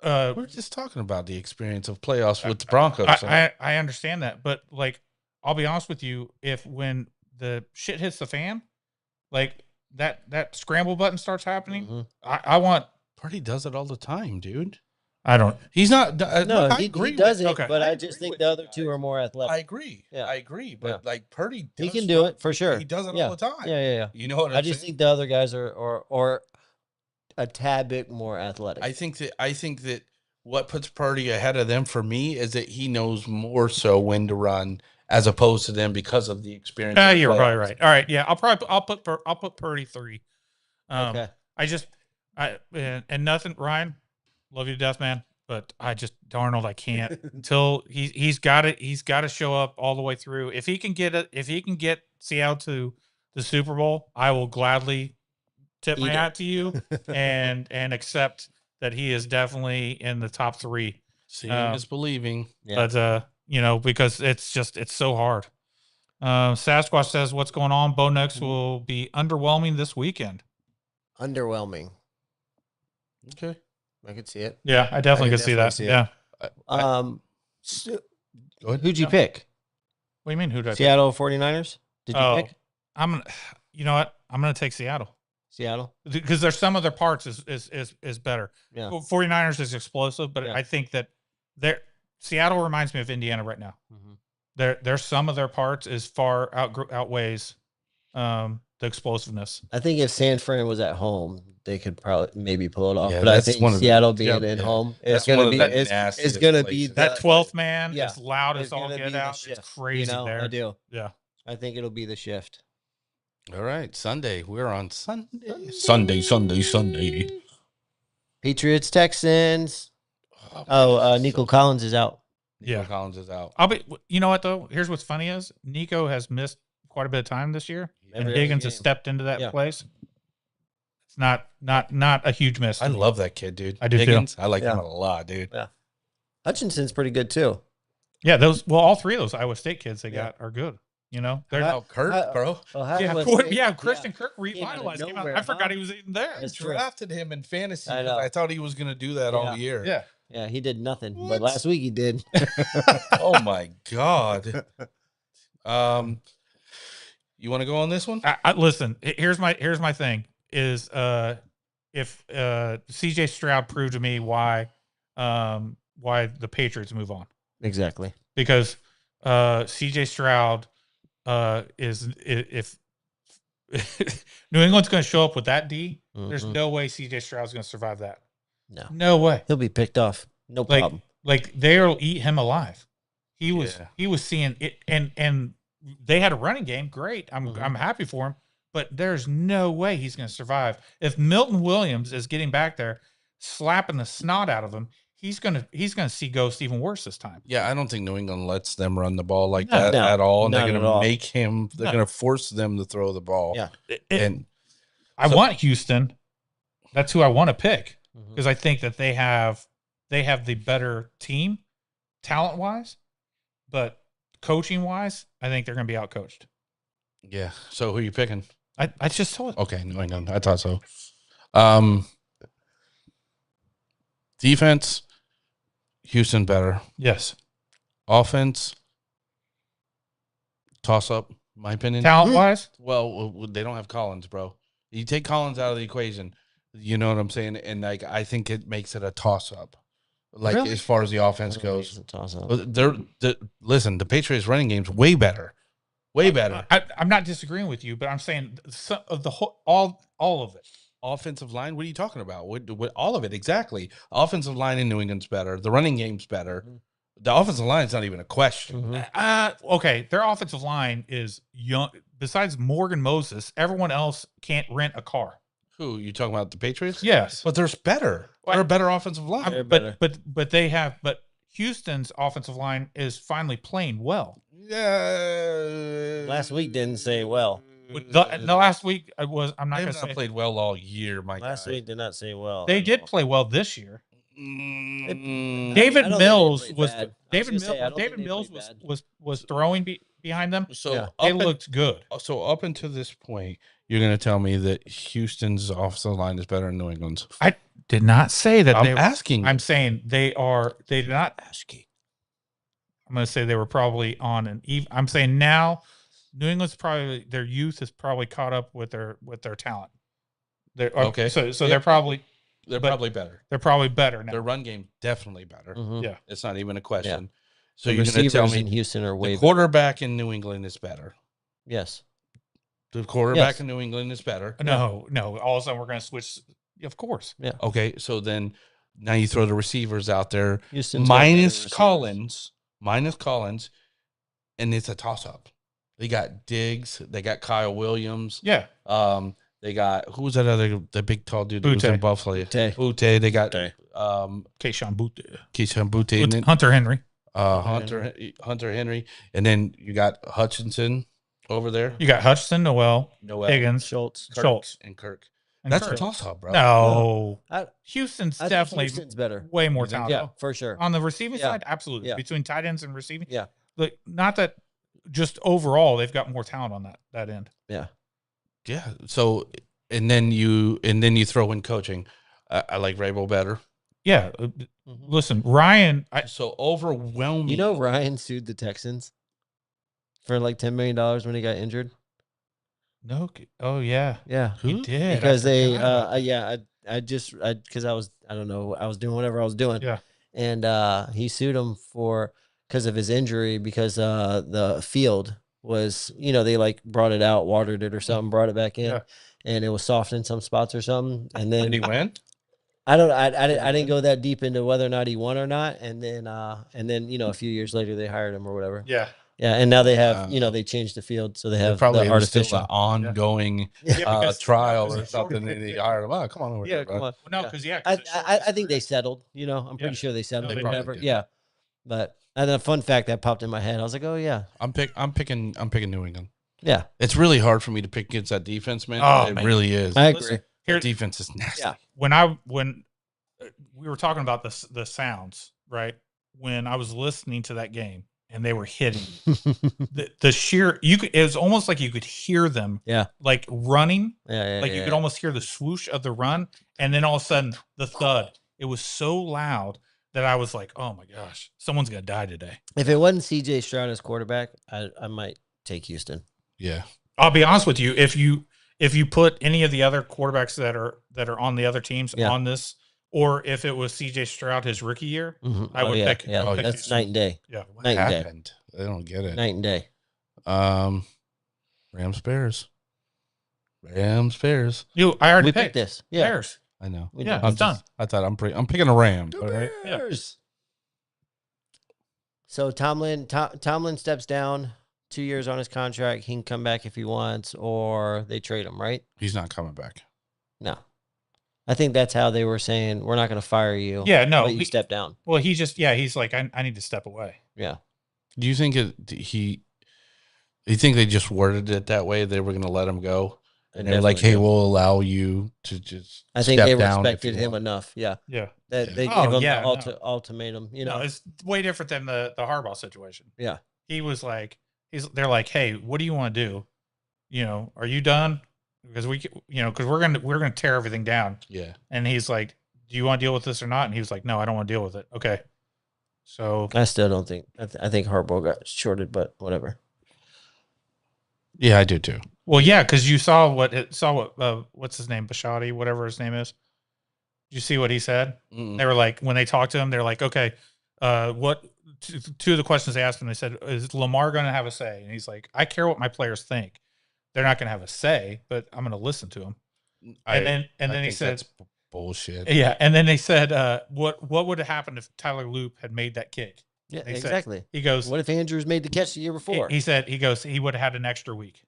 We're just talking about the experience of playoffs with the Broncos. I understand that, but like, I'll be honest with you. When the shit hits the fan, like that scramble button starts happening, Mhm. I want. Purdy does it all the time, dude. I don't. He's not. No, Look, I he agree. does with, it, okay. but I I agree just think with the you other two guys. are more athletic. I agree. Yeah. I agree. But like Purdy, He does can do it for sure. He does it Yeah. all the time. Yeah. You know what I'm I just saying? think the other guys are a tad bit more athletic. I think that what puts Purdy ahead of them for me is that he knows more so when to run as opposed to them because of the experience. of the You're probably playoffs. right. All right, yeah, I'll put Purdy 3. Okay. And nothing, Ryan. Love you to death, man. But I just Darnold, I can't until he's got it. He's got to show up all the way through. If he can get it, if he can get Seattle to the Super Bowl, I will gladly tip my Eat it. hat to you and accept that he is definitely in the top 3. Seeing is believing. Yeah. But because it's so hard. Sasquatch says, "What's going on? Bo Nix will be underwhelming this weekend." Underwhelming. Okay. I could see it. Yeah, I definitely could see definitely that. see it. Yeah. So, Go ahead. who'd you pick? What do you mean? Who did I pick? Seattle 49ers? Did you Oh, pick you know what? I'm gonna take Seattle Seattle? because there's some of their parts is better. Yeah. Well, 49ers is explosive, but Yeah. I think that Seattle reminds me of Indiana right now. Mhm. There's some of their parts is far outweighs the explosiveness. I think if San Fran was at home, they could probably maybe pull it off. Yeah, but I that's think one of the- Seattle being yeah, at yeah. home, That's it's gonna one of be the it's nastiest gonna be places. That 12th man yeah, is loud it's as all gonna get be the out. shift, It's crazy there. I do. Yeah. I think it'll be the shift. All right, Sunday. We're on Sunday. Sunday. Patriots, Texans. Nico Collins is out. Nico Yeah. Collins is out. You know what though? Here's what's funny is Nico has missed quite a bit of time this year, and Every other Higgins has game. stepped into that Yeah. place. It's not a huge miss. I to me. love that kid, dude. I do too. Higgins, I like him Yeah. a lot, dude. Hutchinson's pretty good too. Yeah, all 3 of those Iowa State kids they Yeah. got are good. You know, they're Oh, Kurt, bro. Christian Kirk revitalized him. nowhere, I forgot he was even there. I That's true. drafted him in fantasy. I know. I thought he was going to do that all year. Yeah. Yeah, he did nothing, What? but last week he did. Oh my god. You want to go on this one? Listen, here's my thing is if CJ Stroud proved to me why the Patriots move on, Exactly. because CJ Stroud is if New England's going to show up with that D, there's Mhm. no way CJ Stroud's going to survive that. No. No way. He'll be picked off. No problem. Like they'll eat him alive. He was Yeah. seeing it, and they had a running game. Great, Mhm. I'm happy for him. But there's no way he's going to survive if Milton Williams is getting back there, slapping the snot out of him. He's gonna see ghosts even worse this time. Yeah, I don't think New England lets them run the ball like No. that No, at all. And they're not going at all. to make him. They're No. going to force them to throw the ball. Yeah. And I so- want Houston. That's who I want to pick Mhm. because I think that they have the better team, talent wise, but coaching wise, I think they're going to be outcoached. yeah. So who are you picking? I just told. Okay, New England. I thought so. Defense, Houston better. Yes, Offense, toss up. My opinion. talent wise. Well, they don't have Collins, bro. You take Collins out of the equation. You know what I'm saying? And like, I think it makes it a toss up. Like Really? as far as the offense I don't know, goes, it's a toss-up. listen. The Patriots running game's way better, way better. I'm not disagreeing with you, but I'm saying some of the whole, all of it. Offensive line. What are you talking about? What all of it exactly? Offensive line in New England's better. The running game's better. Mhm. The offensive line's not even a question. Mhm. Okay, their offensive line is young. Besides Morgan Moses, everyone else can't rent a car. Who you talking about? The Patriots? Yes, But there's better. They're a better offensive line. They're better. but Houston's offensive line is finally playing well. Yeah. Last week didn't say well. The last week I'm not They've going not to say played well all year, my Last guy. week did not say well. they did play well this year. Mm, David I don't think they Mills played was bad. I was David gonna say, I Mills. don't think David they Mills played was throwing behind them. so Yeah. up They and- looked good. so up until this point, you're going to tell me that Houston's offensive line is better than New England's. I did not say that I'm they. asking. I'm saying they are. They did not. asking. I'm going to say they were probably on an even. I'm saying now New England's probably their youth is probably caught up with their talent. Okay. So Yeah. they're probably better. They're probably better now. Their run game definitely better. Yeah. It's not even a question. So The you're going to tell receivers me in Houston are way the quarterback in New England is better. Yes. The quarterback Yes. in New England is better. No. All of a sudden we're going to switch. Of course. Yeah. Okay, so then now you throw the receivers out there, Houston's got better minus receivers. Collins, and it's a toss-up. They got Diggs. They got Kyle Williams. Yeah. They got who was that other the big tall dude who was in Buffalo? Butte. They got Keyshawn Butte. Keyshawn Butte. And then, Hunter Henry. Hunter Henry, and then you got Hutchinson over there. You got Hutchinson, Noel, Higgins, Schultz. and Kirk. and That's Kirk. a toss-up, bro. No. I Houston's think definitely Houston's better. way more You think talented. Yeah, for sure. On the receiving Yeah. side, absolutely. Yeah. Between tight ends and receiving. Yeah. Like, not that just overall they've got more talent on that end. Yeah. Yeah. So and then you throw in coaching. I like Rabel better. Yeah. Mhm. Listen, Ryan, So overwhelming. You know, Ryan sued the Texans for like $10 million when he got injured. no. Oh yeah. Yeah. He did. Because they, forgot about because I was doing whatever I was doing. Yeah. And he sued him because of his injury, because the field was, they like brought it out, watered it or something, brought it back in, Yeah. and it was soft in some spots or something. And then Did he win? I didn't go that deep into whether or not he won or not. And then a few years later they hired him or whatever. Yeah. Yeah, and now they have, they changed the field, so they have Probably the it was still artificial. an ongoing Yeah, because- trial or because- something. And he hired him. Oh, come on over Yeah, here, bro. come on. No, Yeah. because I think they settled. I'm pretty Yeah. sure they settled. No, they or probably whatever. did. Yeah, but and then a fun fact that popped in my head. I was like, oh yeah, I'm picking New England. yeah. It's really hard for me to pick against that defense, man. Oh, it man. really is. I agree. Listen, The here, defense is nasty. Yeah. when we were talking about the sounds, right? When I was listening to that game and they were hitting the sheer, it was almost like you could hear them, Yeah. like running, Yeah, like you could almost hear the swoosh of the run, and then all of a sudden the thud. It was so loud that I was like, "Oh my gosh, someone's gonna die today." If it wasn't C.J. Stroud as quarterback, I might take Houston. Yeah. I'll be honest with you. If you put any of the other quarterbacks that are on the other teams Yeah. on this, or if it was C.J. Stroud his rookie year, Mm-hmm. I would yeah, pick- yeah. I would pick That's Houston. night and day. yeah. What Night and day. happened? I don't get it. Night and day. Rams Bears. Rams Bears. I already We picked picked this. Yeah. Bears. I know. We Yeah, did. I'm it's done. I thought I'm picking a Ram. All right. Yeah. Bears. So Tomlin steps down, 2 years on his contract. He can come back if he wants, or they trade him, right? He's not coming back. No. I think that's how they were saying, we're not going to fire you. Yeah, no, But you he- step down. Well, he's like, I need to step away. Yeah. Do you think you think they just worded it that way? They were going to let him go, and they're like, Definitely "Hey, do. we'll allow you to just." I think step they down if respected you him want." enough. Yeah. Yeah. That they Yeah. gave him yeah, the no. ultimatum, No, it's way different than the Harbaugh situation. Yeah. He was like, they're like, hey, what do you want to do? Are you done? Because because we're gonna tear everything down. Yeah. And he's like, do you want to deal with this or not? And he was like, no, I don't want to deal with it. Okay. So I still don't think. I think Harbaugh got shorted, but whatever. Yeah, I do too. well, yeah, because you saw what's his name, Bashotti, whatever his name is. Did you see what he said? Mm-mm. They were like, when they talked to him, they're like, okay, what? Two of the questions they asked him, they said, is Lamar going to have a say? And he's like, I care what my players think. They're not going to have a say, but I'm going to listen to them. And then I he think said, that's bullshit. yeah. And then they said, what would have happened if Tyler Loop had made that kick? Yeah, They said- exactly. He goes, What if Andrews made the catch the year before? he would have had an extra week.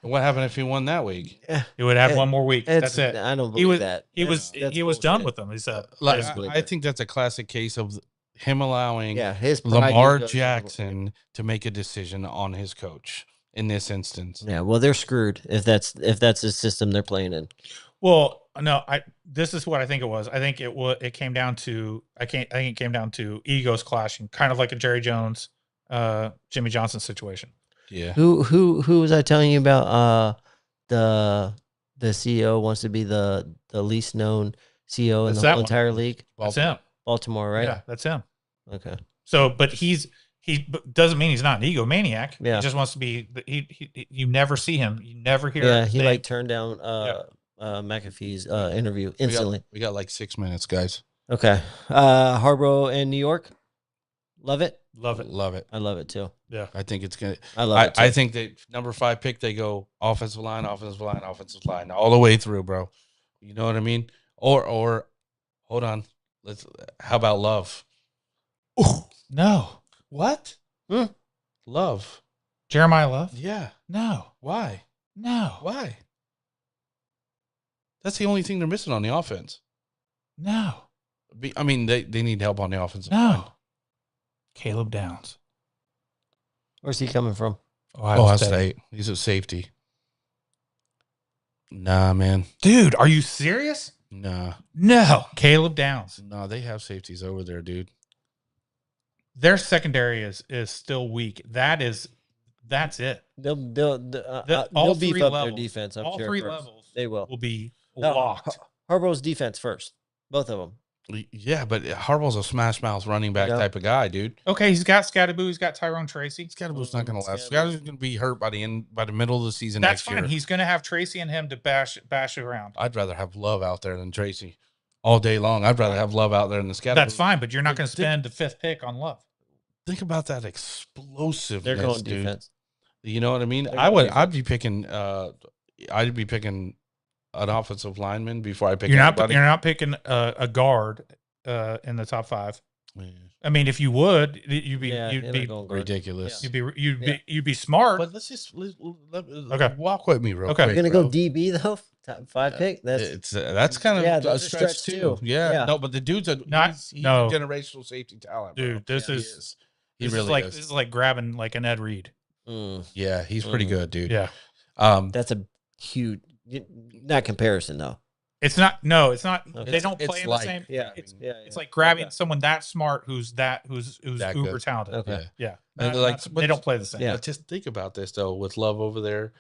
What happened if he won that week? He would have It- one more week. That's it. I don't He believe was that. he That's- was that's he was done bullshit. with them. He said, Like, Basically. I think that's a classic case of him allowing Yeah, his pride Lamar goes- Jackson to make a decision on his coach in this instance. Yeah, well, they're screwed if that's the system they're playing in. well, no, this is what I think it was. I think it came down to I think it came down to egos clashing, kind of like a Jerry Jones, Jimmy Johnson situation. Yeah. Who was I telling you about? The CEO wants to be the least known CEO in That's the that whole one. entire league. That's him. Baltimore, right? Yeah, that's him. Okay. So, but he's doesn't mean he's not an egomaniac. Yeah. He just wants to be. You never see him. You never hear. Yeah, his he name. like turned down McAfee's interview instantly. We got like 6 minutes, guys. Okay. Harborough and New York. Love it. Love it. Love it. I love it too. Yeah. I think it's gonna. I love it too. I think they number 5 pick. They go offensive line, all the way through, bro. You know what I mean? Or hold on. How about Love? No. What? Hmm. Love. Jeremiah Love. Yeah. No. Why? No. Why? That's the only thing they're missing on the offense. No. I mean, they need help on the offensive line. No. Caleb Downs. Where's he coming from? Ohio State. He's a safety. Nah, man. Dude, are you serious? Nah. No. Caleb Downs. No, they have safeties over there, dude. Their secondary is still weak. That's it. They'll all beef three up levels, their defense. I'm all sure three first. levels They will. will be No, locked. Harborough's defense first. Both of them. Yeah, but Harbaugh's a smash mouth running back type of guy, dude. Okay, he's got Scatterboo. He's got Tyrone Tracy. Scatterboo's not going to last. Scatterboo's going to be hurt by the middle of the season That's next fine. year. He's going to have Tracy and him to bash around. I'd rather have Love out there than Tracy all day long. I'd rather have Love out there than the Scatterboo. That's fine, but you're not going to spend the 5th pick on Love. Think about that explosiveness, They're going dude. defense. You know what I mean? They're going defense. I'd be picking an offensive lineman before I pick You're anybody. not picking a guard in the top 5. Yeah. I mean, if you would, you'd be Ridiculous. you'd be smart. But let's just Okay. walk with me real Okay. quick. You're gonna go bro. DB though. Top 5 pick. That's kind of Yeah, a that's a stretch, stretch too. too. Yeah. Yeah. No, but the dude's he's a generational safety talent, bro. Dude, this Yeah, is he this really is like is. this is like grabbing like an Ed Reed. Yeah, he's pretty good, dude. Yeah. That's a huge, not comparison though. It's not. No, it's not. Okay. They don't It's play in like- the same. Yeah, It's like grabbing Okay. someone that smart who's That uber good. talented. Okay. Yeah. And Not- but they don't play the same. Yeah. But just think about this though, with Love over there,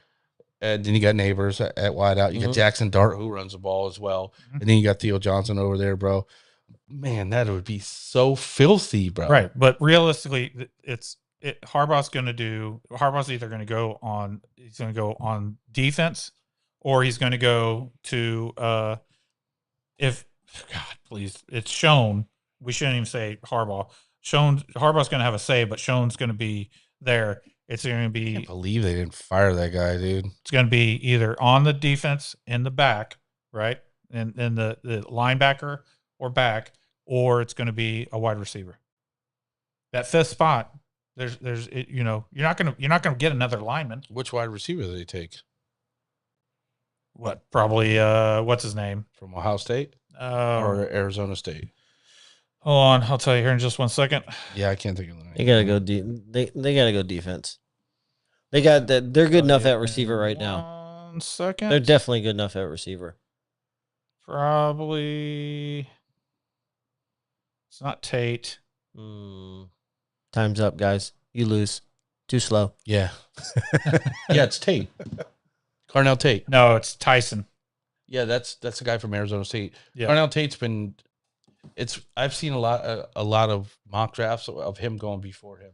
and then you got Neighbors at wideout. You got Jackson Dart who runs the ball as well, Mhm. and then you got Theo Johnson over there, bro. Man, that would be so filthy, bro. Right. But realistically, Harbaugh's either going to go on defense, or he's going to go to it's shown. We shouldn't even say Harbaugh. Harbaugh's going to have a say, but Schoen's going to be there. It's going to I be can't believe they didn't fire that guy, dude. it's going to be either on the defense in the back, right, and the linebacker or back, or it's going to be a wide receiver. That 5th spot, you're not going to get another lineman. Which wide receiver did they take What? Probably what's his name? from Ohio State Or or Arizona State? hold on, I'll tell you here in just 1 second. Yeah, I can't think of the They name. gotta go they gotta go defense. They got that. They're good enough at receiver right now. 1 second. They're definitely good enough at receiver. Probably. It's not Tate. Time's up, guys. You lose. Too slow. Yeah, yeah, it's Tate. Carnell Tate. No, it's Tyson. Yeah, that's the guy from Arizona State. Yeah. Carnell Tate's been. I've seen a lot of mock drafts of him going before him.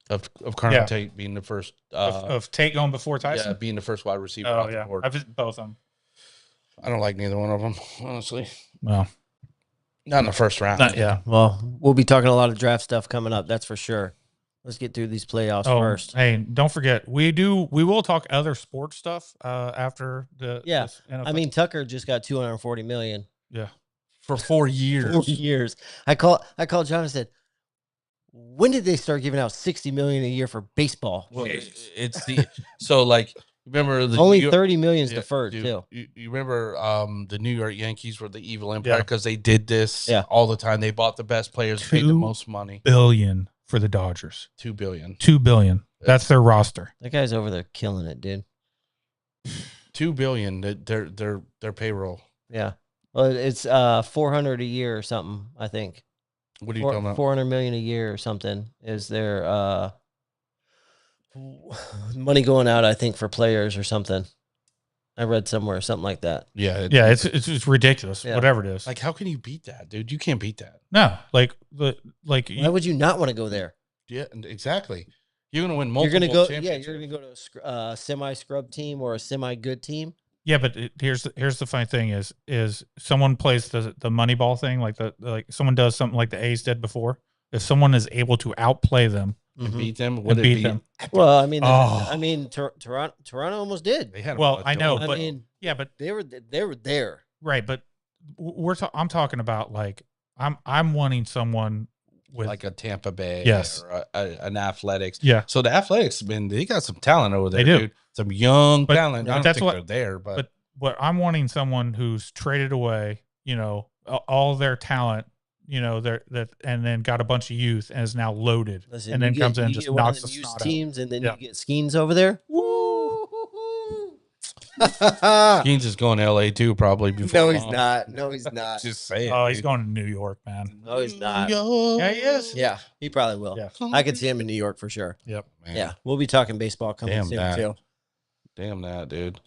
Of Carnell Yeah. Tate being the first Of Tate going before Tyson. yeah, being the first wide receiver Oh off the yeah, board. I've visited both of them. I don't like neither one of them, honestly. Well, Not in the first round. yeah. Well, we'll be talking a lot of draft stuff coming up. That's for sure. Let's get through these playoffs first. Hey, don't forget, we will talk other sports stuff after the Yeah. this NFL. I mean, Tucker just got $240 million yeah. For 4 years. 4 years. I called John and said, when did they start giving out $60 million a year for baseball? Well, it's the so like remember the Only New York- $30 million is Yeah, deferred dude, too. You remember the New York Yankees were the evil empire Yeah. because they did this Yeah. all the time. They bought the best players, paid the 2 most money. billion for the Dodgers. $2 billion. $2 billion. That's their roster. That guy's over there killing it, dude. $2 billion. Their payroll. Yeah. Well, it's 400 a year or something, I think. What are you talking about? 400 million a year or something is their money going out, I think, for players or something. I read somewhere something like that. Yeah, Yeah, it's ridiculous. Yeah. Whatever it is. like how can you beat that, dude? You can't beat that. No, like Why would you not want to go there? Yeah, exactly. You're gonna win You're multiple. gonna go. Yeah, championships. you're gonna go to a semi scrub team or a semi good team. yeah, but here's the funny thing is someone plays the money ball thing like someone does something like the A's did before. If someone is able to outplay them and beat them. and Would it beat be? them, Well, I mean, Oh. Toronto almost did. They had. well, I know, I but mean, yeah, but they were there. right, but I'm talking about like I'm wanting someone with like a Tampa Bay, Yes. or an Athletics. yeah, So the Athletics, man, they got some talent over there, They do. dude. Some young But- talent. but I don't that's think what- they're there, but but I'm wanting someone who's traded away, all their talent, and then got a bunch of youth and is now loaded, Listen, and then you comes get- in and you just get one of knocks the them used snot out. teams, and then Yeah. you get Skeens over there. Skeens is going to LA too, probably before. No, he's long. not. No, he's not. Just say it. Oh, he's dude. going to New York, man. No, he's not. Yeah, he is. Yeah, he probably will. Yeah. I could see him in New York for sure. Yep. Man, Yeah, we'll be talking baseball coming Damn soon that. too. Damn that, dude.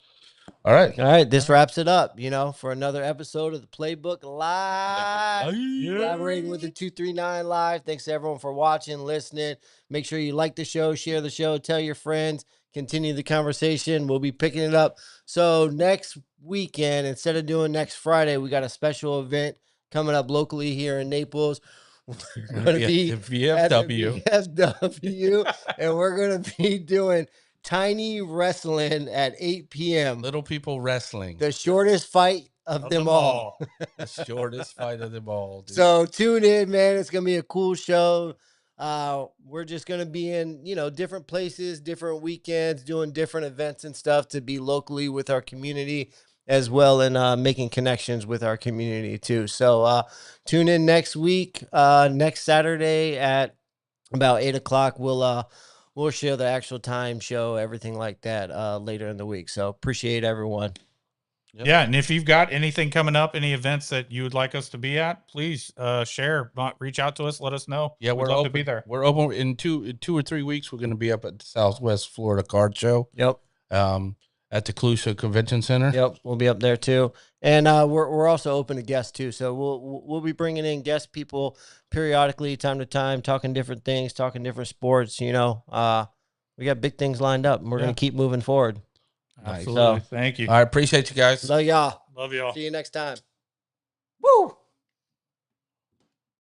All right. All right, this wraps it up. For another episode of the Playbook Live. Collaborating with the 239 Live. Thanks to everyone for watching, listening. Make sure you like the show, share the show, tell your friends, continue the conversation. We'll be picking it up. So next weekend, instead of doing next Friday, we got a special event coming up locally here in Naples. We're going to be the at the VFW. VFW, and we're going to be doing Tiny Wrestling at 8 p.m. Little people wrestling. The shortest fight of them all. The shortest fight of them all, dude. So tune in, man. It's gonna be a cool show. We're just gonna be in, different places, different weekends, doing different events and stuff to be locally with our community as well, and making connections with our community too. So tune in next week, next Saturday at about 8:00. We'll share the actual time, show, everything like that later in the week. So appreciate everyone. Yep. Yeah, and if you've got anything coming up, any events that you would like us to be at, please share. Reach out to us. Let us know. Yeah, We'd we're love open. to be there. We're open in 2 or 3 weeks. We're going to be up at the Southwest Florida Card Show. Yep. At the Calusa Convention Center. Yep, we'll be up there too, and we're also open to guests too. So we'll be bringing in guest people periodically, time to time, talking different things, talking different sports. We got big things lined up, and we're gonna keep moving forward. Nice. Absolutely. So- Thank you. All right, appreciate you guys. Love y'all. Love y'all. See you next time. Woo!